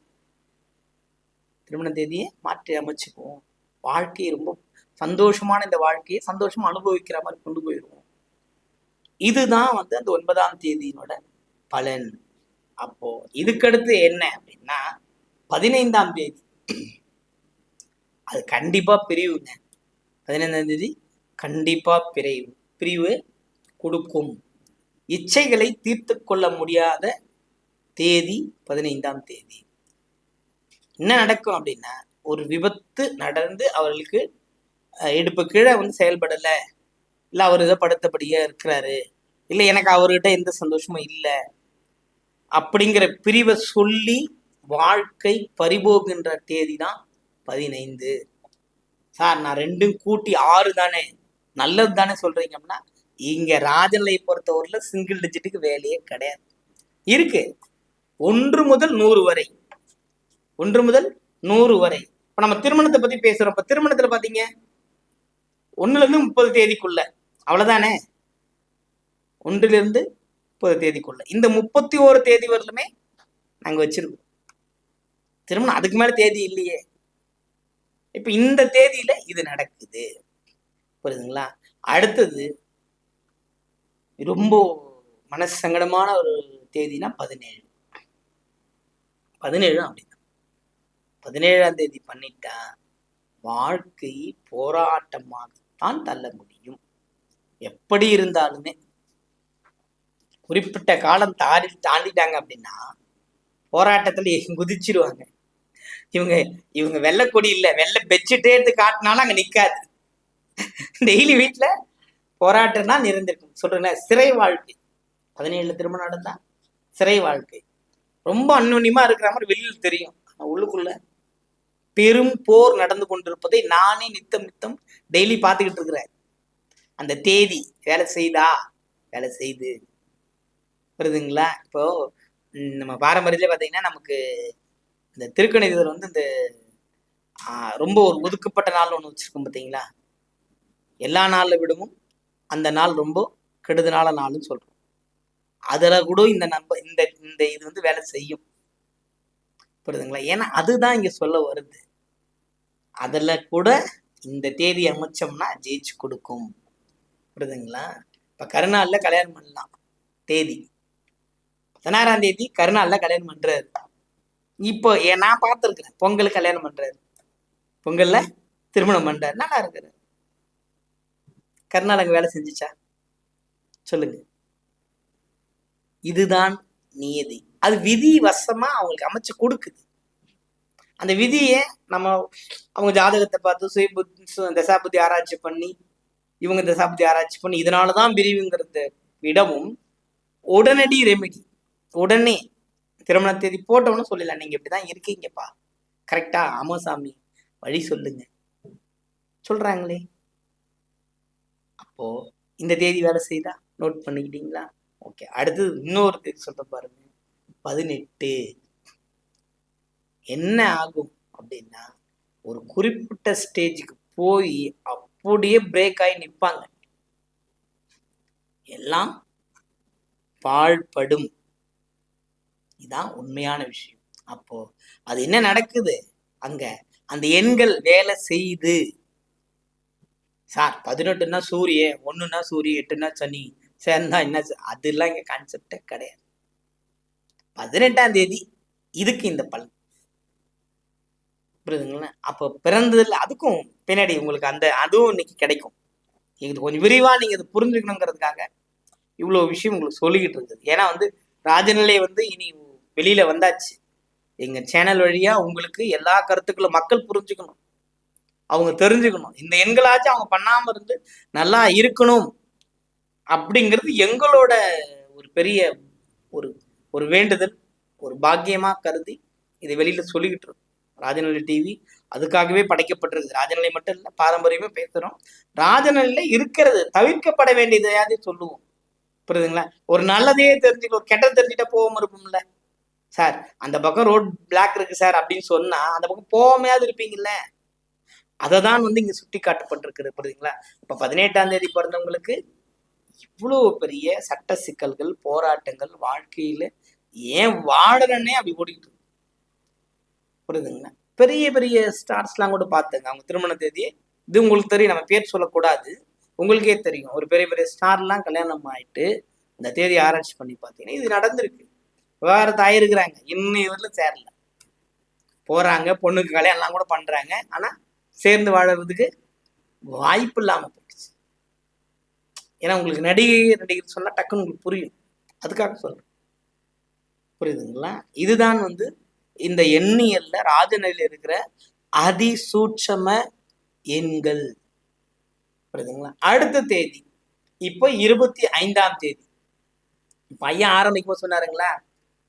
திருமண தேதியை மாற்றி அமைச்சுக்குவோம். வாழ்க்கையை ரொம்ப சந்தோஷமான இந்த வாழ்க்கையை சந்தோஷமா அனுபவிக்கிற மாதிரி கொண்டு போயிடுவோம். இதுதான் அந்த 9ஆம் தேதியினோட பலன். அப்போ இதுக்கடுத்து என்ன அப்படின்னா 15ஆம் தேதி அது கண்டிப்பா பிரிவுங்க. 15ஆம் தேதி கண்டிப்பா பிரிவு கொடுக்கும். இச்சைகளை தீர்த்து கொள்ள முடியாத தேதி 15ஆம் தேதி. என்ன நடக்கும் அப்படின்னா ஒரு விபத்து நடந்து அவர்களுக்கு இடுப்பு கீழே செயல்படலை, இல்லை அவர் இதை படுத்தபடியா இருக்கிறாரு, இல்லை எனக்கு அவர்கிட்ட எந்த சந்தோஷமும் இல்லை அப்படிங்கிற பிரிவை சொல்லி வாழ்க்கை பறிபோகின்ற தேதி தான் 15. சார் நான் 2 கூட்டி 6 தானே, நல்லது தானே சொல்றீங்க அப்படின்னா, இங்க ராஜநிலையை பொறுத்தவரையில சிங்கிள் டிஜிட்டுக்கு வேலையே கிடையாது. இருக்கு 1 முதல் 100 வரை, 1 முதல் 100 வரை. இப்ப நம்ம திருமணத்தை பத்தி பேசுறோம். இப்ப திருமணத்துல பாத்தீங்க 1ல இருந்து 30 தேதிக்குள்ள, அவ்வளவுதானே, 1ல இருந்து 30 தேதிக்குள்ள. இந்த 31 தேதி வரலுமே நாங்க வச்சிருக்கோம் திருமணம். அதுக்கு மேல தேதி இல்லையே. இப்ப இந்த தேதியில இது நடக்குது, புரியுதுங்களா? அடுத்தது ரொம்ப மனசு சங்கடமான ஒரு தேதினா 17. அப்படிதான் 17ஆம் தேதி பண்ணிட்டா வாழ்க்கை போராட்டமாகத்தான் தள்ள முடியும். எப்படி இருந்தாலுமே குறிப்பிட்ட காலம் தாண்டிட்டாங்க அப்படின்னா போராட்டத்துல குதிச்சிருவாங்க. இவங்க வெள்ளைக்கொடி இல்லை, வெள்ளை பெட்ஷீட்டே எடுத்து காட்டினாலும் அங்க நிக்காது. டெய்லி வீட்டுல போராட்டம் தான் நிறைந்திருக்கும். சொல்றேன், சிறை வாழ்க்கை. 17 திருமணம் நடந்தா சிறை வாழ்க்கை. ரொம்ப அந்யோன்யமா இருக்கிற மாதிரி வெளியில் தெரியும், உள்ளுக்குள்ள பெரும் போர் நடந்து கொண்டிருப்பதை நானே நித்தம் டெய்லி பார்த்துக்கிட்டு இருக்கிறேன். அந்த தேதி வேலை செய்து வருதுங்களா? இப்போ நம்ம பாரம்பரியத்துல பாத்தீங்கன்னா நமக்கு இந்த திருக்கணிதர் இந்த ரொம்ப ஒரு ஒதுக்கப்பட்ட நாள் ஒண்ணு வச்சிருக்கோம் பார்த்தீங்களா? எல்லா நாள்ல விடவும் அந்த நாள் ரொம்ப கெடுதலான நாள்னு சொல்றோம். அதுல கூட இந்த இது வேலை செய்யும், புரியுதுங்களா? ஏன்னா அதுதான் இங்க சொல்ல வருது. அதுல கூட இந்த தேதி அமைச்சோம்னா ஜெயிச்சு கொடுக்கும், புரியுதுங்களா? இப்ப கருநாள்ல கல்யாணம் பண்ணலாம். தேதி 16ஆம் தேதி கருநாள்ல கல்யாணம் பண்றாரு. இப்போ நான் பார்த்துருக்கிறேன், பொங்கல் கல்யாணம் பண்றாரு, பொங்கல்ல திருமணம் பண்றாரு, நல்லா இருக்கிறாரு. கருநாள் அங்க வேலை செஞ்சுச்சா சொல்லுங்க? இதுதான் நியதி. அது விதி வசமா அவங்களுக்கு அமைச்சு கொடுக்குது. அந்த விதியை அவங்க ஜாதகத்தை பார்த்து தசாபுத்தி ஆராய்ச்சி பண்ணி, இவங்க தசாபுத்தி ஆராய்ச்சி பண்ணி இதனாலதான் பிரிவுங்கிறத விடவும் உடனடி ரெமிடி, உடனே திருமண தேதி போட்டவனும் சொல்லலாம், நீங்க இப்படிதான் இருக்கீங்கப்பா, கரெக்டா, ஆமா சாமி வழி சொல்லுங்க சொல்றாங்களே. அப்போ இந்த தேதி வேலை செய்தா நோட் பண்ணிக்கிட்டீங்களா? ஓகே. அடுத்தது இன்னொரு தேதி சொல்ற பாருங்க, 18. என்ன ஆகும் அப்படின்னா ஒரு குறிப்பிட்ட ஸ்டேஜுக்கு போய் அப்படியே பிரேக் ஆகி நிற்பாங்க, எல்லாம் பாழ்படும். இதுதான் உண்மையான விஷயம். அப்போ அது என்ன நடக்குது அங்க? அந்த எண்கள் வேலை செய்து. சார் 18ன்னா சூரியன், 1ன்னா சூரியன், 8ன்னா சனி சேர்ந்தா என்ன? அதெல்லாம் இங்க கான்செப்டே கிடையாது. 18ஆம் தேதி இதுக்கு இந்த பலன், புரியுதுங்களா? அப்போ பிறந்ததுல அதுக்கும் பின்னாடி உங்களுக்கு அதுவும் இன்னைக்கு கிடைக்கும். இது கொஞ்சம் விரிவா நீங்க இதை புரிஞ்சுக்கணுங்கிறதுக்காக இவ்வளவு விஷயம் உங்களுக்கு சொல்லிக்கிட்டு இருக்குது. ஏன்னா ராஜநிலை இனி வெளியில வந்தாச்சு. எங்க சேனல் வழியா உங்களுக்கு எல்லா கருத்துக்களும் மக்கள் புரிஞ்சுக்கணும், அவங்க தெரிஞ்சுக்கணும். இந்த எண்களாச்சும் அவங்க பண்ணாம இருந்து நல்லா இருக்கணும் அப்படிங்கிறது எங்களோட ஒரு பெரிய ஒரு வேண்டுதல், ஒரு பாக்கியமா கருதி இதை வெளியில சொல்லிக்கிட்டு இருக்கோம். ராஜநிலை டிவி அதுக்காகவே படைக்கப்பட்டிருக்கு. ராஜநிலை மட்டும் இல்லை, பாரம்பரியமே பேசுறோம். ராஜநிலையில இருக்கிறது தவிர்க்கப்பட வேண்டியது எதையாவது சொல்லுவோம். புரியுதுங்களா? ஒரு நல்லதையே தெரிஞ்சுக்க, ஒரு கெட்டது தெரிஞ்சுட்டா போகாம இருப்போம்ல. சார் அந்த பக்கம் ரோட் பிளாக் இருக்கு சார் அப்படின்னு சொன்னா அந்த பக்கம் போகாமையாவது இருப்பீங்கல்ல. அதை தான் இங்க சுட்டி காட்டப்பட்டிருக்குது. புரியுதுங்களா? இப்ப 18ஆம் தேதி பிறந்தவங்களுக்கு இவ்வளவு பெரிய சட்ட சிக்கல்கள், போராட்டங்கள், வாழ்க்கையில ஏன் வாழலன்னே அப்படி ஓடிட்டு இருக்கு. புரியுதுங்களா? பெரிய பெரிய ஸ்டார்ஸ்லாம் கூட பார்த்துங்க, அவங்க திருமண தேதியே இது உங்களுக்கு தெரியும், நம்ம பேர் சொல்லக்கூடாது, உங்களுக்கே தெரியும். ஒரு பெரிய பெரிய ஸ்டார்லாம் கல்யாணம் ஆயிட்டு இந்த தேதி ஆராய்ச்சி பண்ணி பார்த்தீங்கன்னா இது நடந்திருக்கு. விவகாரத்தை ஆயிருக்கிறாங்க, இன்னும் இவரில் சேரல, போறாங்க, பொண்ணுக்கு கல்யாணம்லாம் கூட பண்றாங்க, ஆனா சேர்ந்து வாழறதுக்கு வாய்ப்பு இல்லாம போயிடுச்சு. ஏன்னா உங்களுக்கு நடிகர் சொன்னா டக்குன்னு உங்களுக்கு புரியும், அதுக்காக சொல்றேன். புரியுதுங்களா? இதுதான் இந்த எண்ணியல்ல ராஜநிலையில் இருக்கிற அதிசூட்சம எண்கள். புரியுதுங்களா? அடுத்த தேதி இப்போ 25ஆம் தேதி. பையன் ஆரம்பிக்கும் சொன்னாருங்களா,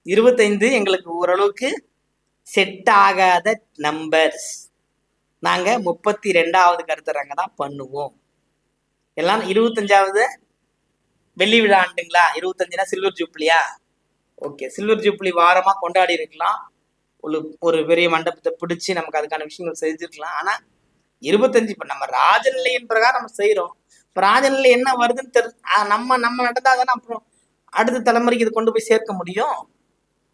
25 எங்களுக்கு ஓரளவுக்கு செட் ஆகாத நம்பர்ஸ், நாங்க 32வது கருத்தரங்க தான் பண்ணுவோம். எல்லாம் 25வது வெள்ளி விழா ஆண்டுங்களா, 25னா சில்வர் ஜூப்ளியா, ஓகே, சில்வர் ஜூப்ளி வாரமா கொண்டாடி இருக்கலாம், ஒரு பெரிய மண்டபத்தை பிடிச்சி நமக்கு அதுக்கான விஷயங்கள் செஞ்சிருக்கலாம். ஆனா 25 இப்ப நம்ம ராஜநிலையின் பிரகாரம் நம்ம செய்யறோம். இப்ப ராஜநிலை என்ன வருதுன்னு நம்ம நடந்தாதானே அப்புறம் அடுத்த தலைமுறைக்கு இது கொண்டு போய் சேர்க்க முடியும்.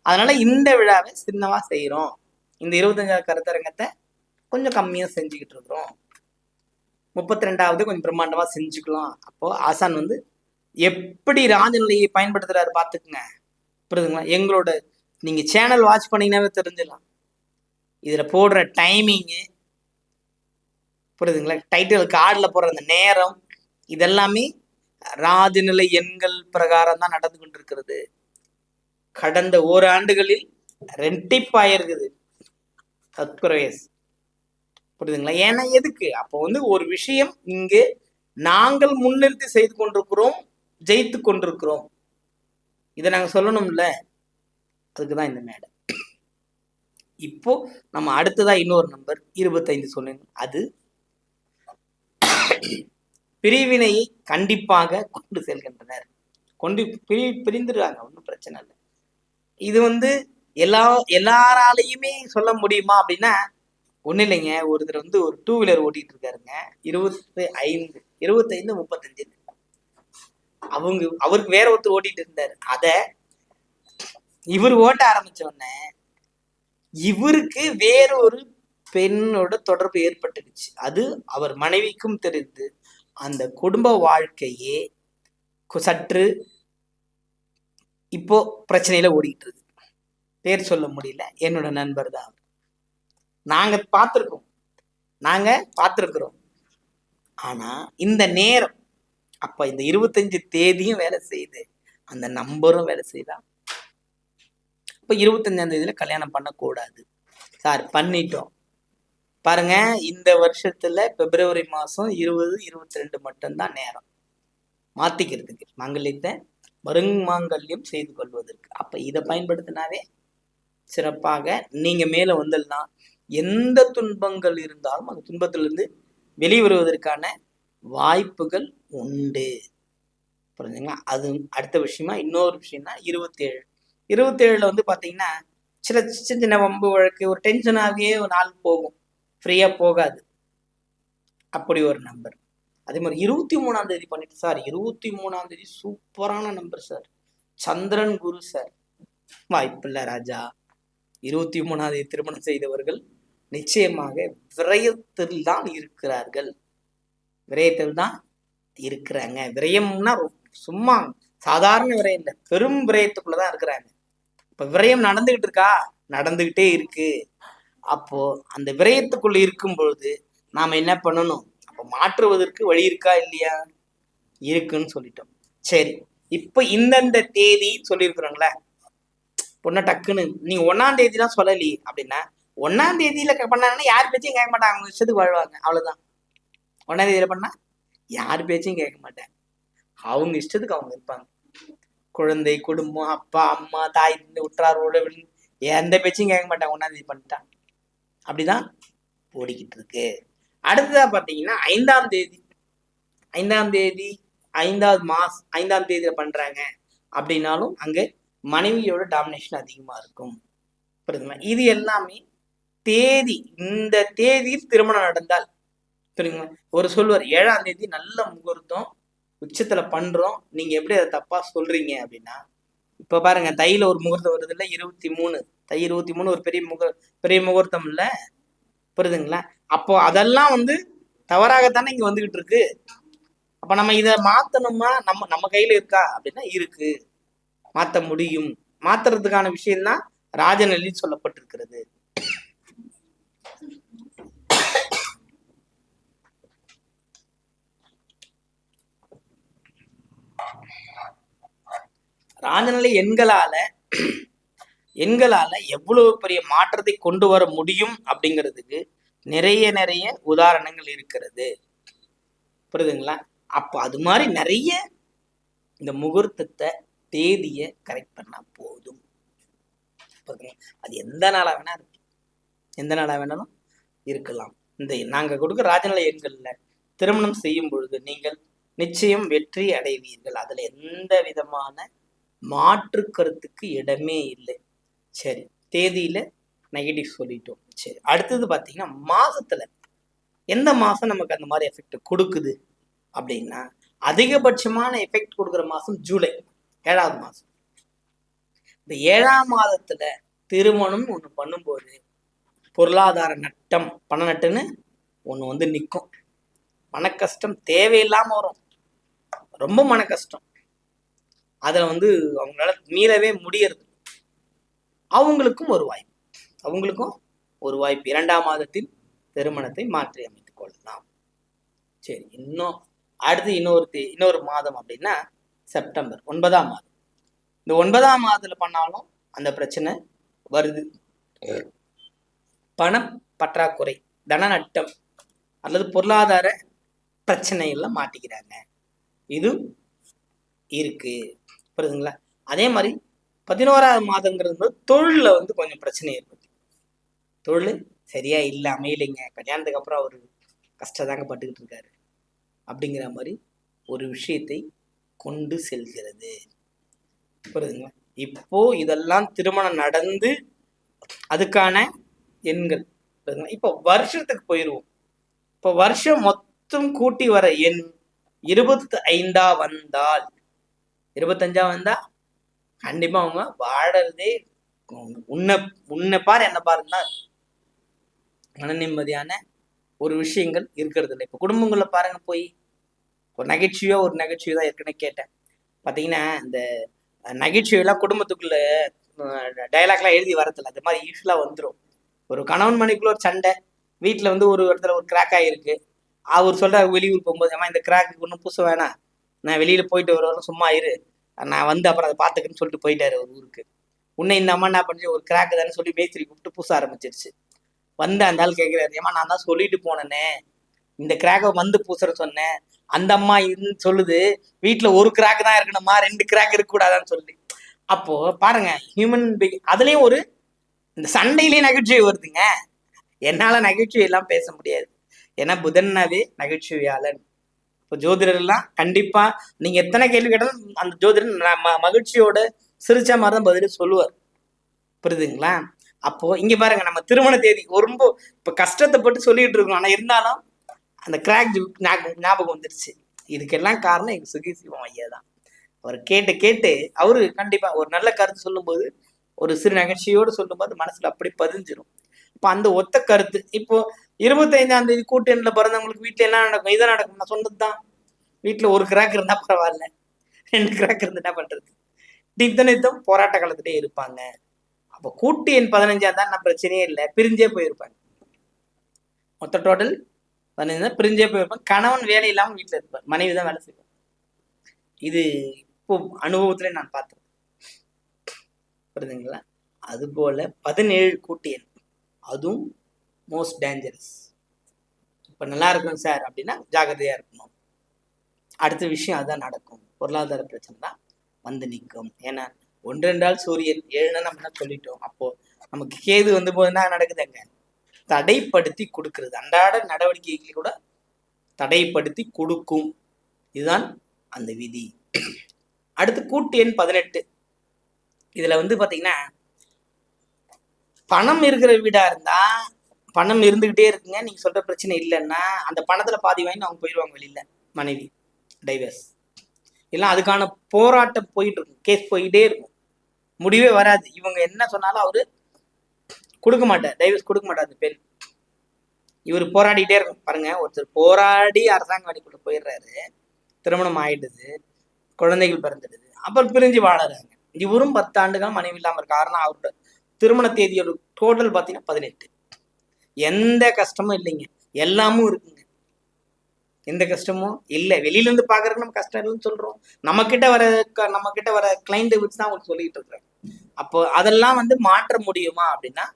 அதனால இந்த விழாவை சின்னவா செய்யறோம். இந்த 25வது கருத்தரங்கத்தை கொஞ்சம் கம்மியா செஞ்சுக்கிட்டு இருக்கிறோம். 32வது கொஞ்சம் பிரம்மாண்டமா செஞ்சுக்கலாம். அப்போ ஆசான் எப்படி ராஜநிலையை பயன்படுத்துறாரு பாத்துக்குங்க. புரியுதுங்களா? எங்களோட நீங்க சேனல் வாட்ச் பண்ணீங்கன்னாவே தெரிஞ்சிடலாம். இதுல போடுற டைமிங்கு, புரியுதுங்களா, டைட்டில் கார்டில் போடுற அந்த நேரம், இதெல்லாமே ராஜநிலை எண்கள் பிரகாரம் தான் நடந்து கொண்டிருக்கிறது. கடந்த ஓராண்டுகளில் ரெட்டிப்பாயிருக்குது சப்ஸ்கிரைபர்ஸ். புரியுதுங்களா? ஏன்னா எதுக்கு? அப்போ ஒரு விஷயம் இங்கு நாங்கள் முன்னிறுத்தி செய்து கொண்டிருக்கிறோம், ஜெயித்து கொண்டிருக்கிறோம், இதை நாங்க சொல்லணும்ல, அதுக்குதான் இந்த மேடை. இப்போ நம்ம அடுத்ததா இன்னொரு நம்பர் 25 சொன்னேன். அது பிரிவினையை கண்டிப்பாக கொண்டு செல்கின்றனர். பிரிந்துடுறாங்க, ஒன்றும் பிரச்சனை இல்லை. இது எல்லாராலையுமே சொல்ல முடியுமா அப்படின்னா ஒன்றும் இல்லைங்க. ஒருத்தர் ஒரு 2 வீலர் ஓட்டிட்டு இருக்காருங்க, 25 35 அவருக்கு வேற ஒருத்தர் ஓட்டிட்டு இருந்தாரு. அத இவர் ஓட்ட ஆரம்பிச்ச உடனே இவருக்கு வேறொரு பெண்ணோட தொடர்பு ஏற்பட்டுடுச்சு. அது அவர் மனைவிக்கும் தெரிந்து அந்த குடும்ப வாழ்க்கையே சற்று இப்போ பிரச்சனையில ஓடிட்டு இருக்கு. பேர் சொல்ல முடியல, என்னோட நண்பர் தான். நாங்க பார்த்திருக்கிறோம். ஆனா இந்த நேரம், அப்ப இந்த 25 தேதியும் வேலை செய்யுது, அந்த நம்பரும் வேலை செய்தா. இப்ப 25ஆம் தேதியில கல்யாணம் பண்ணக்கூடாது சார், பண்ணிட்டோம் பாருங்க. இந்த வருஷத்துல பிப்ரவரி மாசம் 20, 22 மட்டும்தான் நேரம் மாத்திக்கிறதுக்கு, மங்கல்யத்தை மருங்மாங்கல்யம் செய்து கொள்வதற்கு. அப்ப இதை பயன்படுத்தினாவே சிறப்பாக நீங்க மேல வந்துடலாம். எந்த துன்பங்கள் இருந்தாலும் அந்த துன்பத்திலிருந்து வெளிவருவதற்கான வாய்ப்புகள் உண்டு. புரிஞ்சுங்களா? அது அடுத்த விஷயமா. இன்னொரு விஷயம்னா 27ல பாத்தீங்கன்னா சின்ன சின்ன வம்பு வழக்கு, ஒரு டென்ஷனாகவே ஒரு நாள் போகும், ஃப்ரீயா போகாது. அப்படி ஒரு நம்பர். அதே மாதிரி 23ஆம் தேதி பண்ணிட்டு சார், 23ஆம் தேதி சூப்பரான நம்பர் சார், சந்திரன் குரு சார். வாய்ப்பில்லை ராஜா. 23ஆம் தேதி திருமணம் செய்தவர்கள் நிச்சயமாக விரயத்தில் தான் இருக்கிறார்கள். விரயம்னா சும்மா சாதாரண விரயம் இல்லை, பெரும் விரயத்துக்குள்ளதான் இருக்கிறாங்க. இப்ப விரயம் நடந்துகிட்டே இருக்கு. அப்போ அந்த விரயத்துக்குள்ள இருக்கும் பொழுது நாம என்ன பண்ணணும்? அப்ப மாற்றுவதற்கு வழி இருக்கா இல்லையா? இருக்குன்னு சொல்லிட்டோம். சரி, இப்ப இந்தந்த தேதி சொல்லியிருக்கிறோங்களே, பொண்ணை டக்குன்னு நீங்க 1ஆம் தேதிலாம் சொல்லலி அப்படின்னா, 1ஆம் தேதியில பண்ணாங்கன்னா யார் பேச்சையும் கேட்க மாட்டாங்க, அவங்க இஷ்டத்துக்கு வாழ்வாங்க, அவ்வளவுதான். 1ஆம் தேதியில பண்ணா யார் பேச்சையும் கேட்க மாட்டாங்க, அவங்க இஷ்டத்துக்கு அவங்க இருப்பாங்க. குழந்தை, குடும்பம், அப்பா அம்மா, தாய், உற்றார் உறவினர் எந்த பேச்சையும் கேட்க மாட்டாங்க 1ஆம் தேதி பண்ணிட்டாங்க. அப்படிதான் ஓடிக்கிட்டு இருக்கு. அடுத்ததா பார்த்தீங்கன்னா 5ஆம் தேதி 5ஆம் தேதி 5ஆம் தேதியில பண்றாங்க அப்படின்னாலும் அங்க மனைவியோட டாமினேஷன் அதிகமா இருக்கும். புரியுதுங்களா? இது எல்லாமே தேதி, இந்த தேதியில் திருமணம் நடந்தால் புரியுங்களா? ஒரு சொல்லுவார் 7ஆம் தேதி நல்ல முகூர்த்தம் உச்சத்துல பண்றோம், நீங்க எப்படி அதை தப்பா சொல்றீங்க அப்படின்னா, இப்ப பாருங்க தையில ஒரு முகூர்த்தம் வருது இல்ல 23, தை 23 ஒரு பெரிய முகூர்த்தம் இல்ல, புரியுதுங்களா? அப்போ அதெல்லாம் தவறாகத்தானே இங்க வந்துகிட்டு இருக்கு. அப்ப நம்ம இதை மாத்தணுமா, நம்ம கையில இருக்கா அப்படின்னா இருக்கு, மாத்த முடியும். மாத்துறதுக்கான விஷயம் தான் ராஜநெல்லில் சொல்லப்பட்டிருக்கிறது. ராஜநிலை எண்களால எவ்வளவு பெரிய மாற்றத்தை கொண்டு வர முடியும் அப்படிங்கிறதுக்கு நிறைய உதாரணங்கள் இருக்கிறது. புரியுதுங்களா? அப்போ அது மாதிரி நிறைய இந்த முகூர்த்தத்தை தேதியை கரெக்ட் பண்ணா போதும். அது எந்த நாளா வேணா இருக்கு, எந்த நாளா வேணாலும் இருக்கலாம். இந்த நாங்க கொடுக்க ராஜநிலை எண்கள்ல திருமணம் செய்யும் பொழுது நீங்கள் நிச்சயம் வெற்றி அடைவீர்கள். அதுல எந்த விதமான மாற்று கருத்துக்கு இடமே இல்லை. சரி, தேதியில நெகட்டிவ் சொல்லிட்டோம். சரி, அடுத்தது பார்த்தீங்கன்னா மாசத்துல எந்த மாசம் நமக்கு அந்த மாதிரி எஃபெக்ட் கொடுக்குது அப்படின்னா, அதிகபட்சமான எஃபெக்ட் கொடுக்குற மாசம் ஜூலை 7ஆவது மாசம். இந்த 7ஆம் மாதத்துல திருமணம் ஒண்ணு பண்ணும்போது பொருளாதார நட்டம், பண நட்டுன்னு ஒண்ணு நிற்கும். மன கஷ்டம் தேவையில்லாம வரும், ரொம்ப மன கஷ்டம். அதில் அவங்களால மீறவே முடியறது. அவங்களுக்கும் ஒரு வாய்ப்பு 2ஆம் மாதத்தில் திருமணத்தை மாற்றி அமைத்துக் கொள்ளலாம். சரி, அடுத்து இன்னொரு மாதம் அப்படின்னா செப்டம்பர் 9ஆம் மாதம். இந்த 9ஆம் மாதத்துல பண்ணாலும் அந்த பிரச்சனை வருது. பணம் பற்றாக்குறை, தன நட்டம் அல்லது பொருளாதார பிரச்சனைகள்ல மாட்டிக்கிறாங்க, இது இருக்கு. புரியுதுங்களா? அதே மாதிரி 11ஆவது மாதங்கிறது தொழில கொஞ்சம் பிரச்சனை ஏற்படுது. தொழில் சரியா இல்லை, அமையலைங்க, கல்யாணத்துக்கு அப்புறம் அவரு கஷ்டதாங்க பட்டுக்கிட்டு இருக்காரு அப்படிங்கிற மாதிரி ஒரு விஷயத்தை கொண்டு செல்கிறது. புரியுதுங்களா? இப்போ இதெல்லாம் திருமணம் நடந்து அதுக்கான எண்கள். இப்போ வருஷத்துக்கு போயிடுவோம். இப்போ வருஷம் மொத்தம் கூட்டி வர எண் 25 வந்தால், 25 வந்தா கண்டிப்பா அவங்க வாழறதே உன்னை பாரு என்ன பாருன்னா மன நிம்மதியான ஒரு விஷயங்கள் இருக்கிறது இல்லை. இப்போ குடும்பங்களை பாருங்க, போய் ஒரு நகைச்சுவை தான் ஏற்கனவே கேட்டேன். பார்த்தீங்கன்னா இந்த நகைச்சுவையெல்லாம் குடும்பத்துக்குள்ள டைலாக்லாம் எழுதி வரதில்லை, அது மாதிரி யூஸ்வலாக வந்துடும். ஒரு கணவன் மனைக்குள்ள ஒரு சண்டை, வீட்டில் ஒரு இடத்துல ஒரு கிராக் ஆகிருக்கு. அவர் சொல்கிறார் வெளியூர் போகும்போது, அம்மா இந்த கிராக்கு ஒன்றும் பூச வேணாம், நான் வெளியில் போயிட்டு வரவரும் சும்மா இரு, நான் அப்புறம் அதை பார்த்துக்கன்னு சொல்லிட்டு போயிட்டாரு ஒரு ஊருக்கு. உன்னை இந்த அம்மா என்ன பண்ணி ஒரு கிராக்கு தானே சொல்லி மேஸ்திரி கூப்பிட்டு பூச ஆரம்பிச்சிருச்சு. அந்த ஆள் கேட்குறாரு, ஏமா நான் தான் சொல்லிட்டு போனேனே இந்த கிராக்கை பூசுற சொன்னேன், அந்த அம்மா சொல்லுது வீட்டில் ஒரு கிராக் தான் இருக்கணுமா, 2 கிராக் இருக்கக்கூடாதான்னு சொல்லி. அப்போ பாருங்க, ஹியூமன் பீயிங் அதுலேயும் இந்த சண்டையிலேயே நகைச்சுவை வருதுங்க. என்னால நகைச்சுவை எல்லாம் பேச முடியாது, ஏன்னா புதன்னாவே நகைச்சுவையாளன். இப்போ ஜோதிடர்லாம் கண்டிப்பா நீங்க எத்தனை கேள்வி கேட்டாலும் அந்த ஜோதிடர் மகிழ்ச்சியோட சிரிச்ச மாதிரி தான் பதில் சொல்லுவார். புரியுதுங்களா? அப்போ இங்க பாருங்க, நம்ம திருமண தேதி ரொம்ப இப்ப கஷ்டத்தை பட்டு சொல்லிட்டு இருக்கோம், ஆனா இருந்தாலும் அந்த கிராக் ஞாபகம் வந்துருச்சு. இதுக்கெல்லாம் காரணம் எங்க சுகி சிவம் ஐயா தான். அவர் கேட்டு அவரு கண்டிப்பா ஒரு நல்ல கருத்து சொல்லும்போது, ஒரு சிறு நகைச்சியோடு சொல்லும்போது மனசுல அப்படி பதிஞ்சிடும். இப்போ அந்த ஒத்த கருத்து இப்போ 25ஆம் தேதி கூட்டு எண்ணில் பிறந்தவங்களுக்கு வீட்டுல என்ன நடக்கும், இதான் நடக்கும். நான் சொன்னதுதான், வீட்டுல ஒரு கிராக் இருந்தா பரவாயில்ல, 2 கிராக் இருந்து என்ன பண்றது, இத்தனைத்தும் போராட்ட காலத்திலே இருப்பாங்க. அப்போ கூட்டு எண் 15 தான் நான் பிரச்சனையே இல்லை, பிரிஞ்சே போயிருப்பாங்க. மொத்த டோட்டல் 15 பிரிஞ்சே போயிருப்பாங்க. கணவன் வேலை இல்லாமல் வீட்டுல இருப்பார், மனைவி தான் வேலை செய்வார். இது இப்போ அனுபவத்துல நான் பார்த்தேன். புரியுதுங்களா? அது போல 17 கூட்டு எண், அதுவும் மோஸ்ட் டேஞ்சரஸ். இப்ப நல்லா இருக்கும் சார் அப்படின்னா ஜாகிரதையா இருக்கணும். அடுத்த விஷயம் அதுதான் நடக்கும், பொருளாதார பிரச்சனை தான் நிற்கும். ஏன்னா 1 2 சூரியன் 7 நம்ம சொல்லிட்டோம். அப்போ நமக்கு கேது போதுன்னா நடக்குதுங்க, தடைப்படுத்தி கொடுக்கிறது. அன்றாட நடவடிக்கைகளை கூட தடைப்படுத்தி கொடுக்கும். இதுதான் அந்த விதி. அடுத்து கூட்டு எண் 18. இதுல பாத்தீங்கன்னா, பணம் இருக்கிற வீடா இருந்தா பணம் இருந்துகிட்டே இருக்குங்க, நீங்க சொல்ற பிரச்சனை இல்லைன்னா அந்த பணத்துல பாதி வாங்கி அவங்க போயிடுவாங்க வெளியில, மனைவி டைவர்ஸ். இல்லை அதுக்கான போராட்டம் போயிட்டு இருக்கும், கேஸ் போயிட்டே இருக்கும், முடிவே வராது. இவங்க என்ன சொன்னாலும் அவரு கொடுக்க மாட்டார், டைவர்ஸ் கொடுக்க மாட்டார் அந்த பெண். இவர் போராடிட்டே இருக்கும். பாருங்க, ஒருத்தர் போராடி அரசாங்க வேலைக்குள்ள போயிடுறாரு, திருமணம் ஆயிடுது, குழந்தைகள் பிறந்துடுது, அப்புறம் பிரிஞ்சு வாழறாங்க. இவரும் 10 ஆண்டுகள் மனைவி இல்லாம இருக்க. காரணம் அவரோட திருமண தேதியோட டோட்டல் பார்த்தீங்கன்னா 18. எந்த கஷ்டமும் இல்லைங்க, எல்லாமும் இருக்குங்க, எந்த கஷ்டமும் இல்லை. வெளியில இருந்து பாக்குறதுக்கு நம்ம கஷ்டம் இல்லைன்னு சொல்றோம். நம்ம கிட்ட வர கிளைண்ட் வச்சு தான் அவங்க சொல்லிட்டு இருக்கிறாங்க. அப்போ அதெல்லாம் மாற்ற முடியுமா அப்படின்னா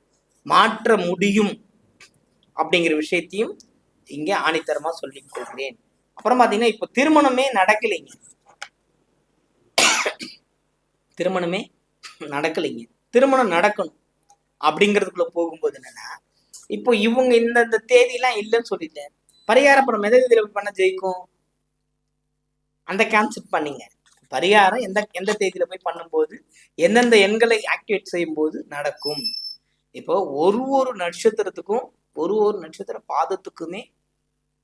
மாற்ற முடியும் அப்படிங்கிற விஷயத்தையும் இங்க ஆணித்தரமா சொல்லிக் கொள்கிறேன். அப்புறம் பாத்தீங்கன்னா, இப்போ திருமணமே நடக்கலைங்க, திருமணம் நடக்கணும் அப்படிங்கிறதுக்குள்ள போகும்போது என்னன்னா, இப்போ இவங்க இந்த தேதியெல்லாம் இல்லைன்னு சொல்லிட்டேன், பரிகார படம் எதை இதுல பண்ண ஜெயிக்கும்? அந்த கான்செப்ட் பண்ணீங்க. பரிகாரம் எந்த தேதியில போய் பண்ணும்போது எந்தெந்த எண்களை ஆக்டிவேட் செய்யும் போது நடக்கும். இப்போ ஒரு நட்சத்திரத்துக்கும் ஒரு நட்சத்திர பாதத்துக்குமே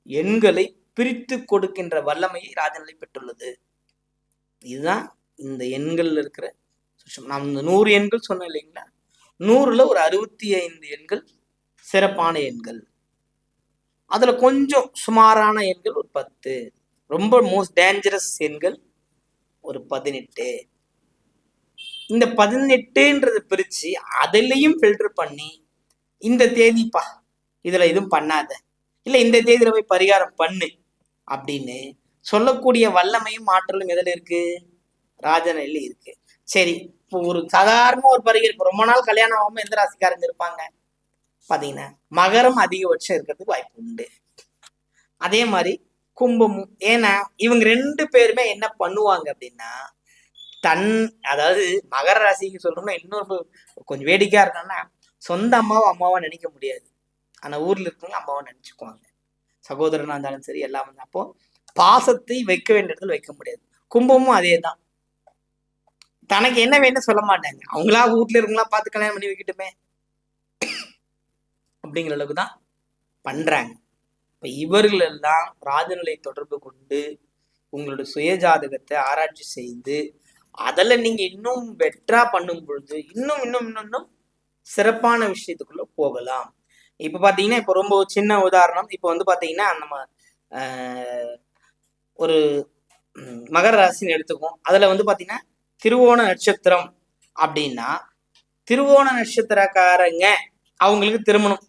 எண்களை பிரித்து கொடுக்கின்ற வல்லமையை ராஜநிலை பெற்றுள்ளது. இதுதான் இந்த எண்கள்ல இருக்கிற நான் 100 எண்கள் சொன்னேன் இல்லைங்களா, 100ல ஒரு 65 எண்கள் சிறப்பான எண்கள், அதுல கொஞ்சம் சுமாரான எண்கள் ஒரு 10, ரொம்ப மோஸ்ட் டேஞ்சரஸ் எண்கள் ஒரு 18. இந்த 18ன்றதை பிரிச்சு அதுலயும் ஃபில்டர் பண்ணி, இந்த தேதிப்பா இதுல எதுவும் பண்ணாத, இல்ல இந்த தேதியில போய் பரிகாரம் பண்ணு அப்படின்னு சொல்லக்கூடிய வல்லமையும் ஆற்றலும் எதுல இருக்கு? ராஜநிலையில இருக்கு. சரி, இப்போ ஒரு சாதாரண ஒரு பரிகாரம், ரொம்ப நாள் கல்யாணம் ஆகாம எந்த ராசிக்காரங்க இருப்பாங்க பாத்தீங்கன்னா, மகரம் அதிகபட்சம் இருக்கிறதுக்கு வாய்ப்பு உண்டு. அதே மாதிரி கும்பமும். ஏன்னா இவங்க 2 பேருமே என்ன பண்ணுவாங்க அப்படின்னா, அதாவது மகர ராசிக்கு சொல்றோம்னா இன்னொரு கொஞ்சம் வேடிக்கையா இருக்கணும்னா, சொந்த அம்மாவா நினைக்க முடியாது, ஆனா ஊர்ல இருக்கவங்க அம்மாவா நினைச்சுக்குவாங்க. சகோதரனா இருந்தாலும் சரி, எல்லாம் அப்போ பாசத்தை வைக்க வேண்டிய இடத்துல வைக்க முடியாது. கும்பமும் அதே தான், தனக்கு என்ன வேணும்னு சொல்ல மாட்டாங்க, அவங்களா வீட்டுல இருக்கவங்களா பார்த்து கல்யாணம் பண்ணி வைக்கட்டுமே அப்படிங்கிற அளவுக்கு தான் பண்றாங்க. இப்ப இவர்கள் எல்லாம் ராஜநிலை தொடர்பு கொண்டு உங்களுடைய சுய ஜாதகத்தை ஆராய்ச்சி செய்து அதில் நீங்க இன்னும் பெட்டரா பண்ணும் பொழுது இன்னும் சிறப்பான விஷயத்துக்குள்ள போகலாம். இப்ப பாத்தீங்கன்னா, இப்ப ரொம்ப சின்ன உதாரணம், இப்ப பாத்தீங்கன்னா நம்ம ஒரு மகர ராசின்னு எடுத்துக்குவோம். அதுல பாத்தீங்கன்னா திருவோண நட்சத்திரம் அப்படின்னா, திருவோண நட்சத்திரக்காரங்க அவங்களுக்கு திருமணம்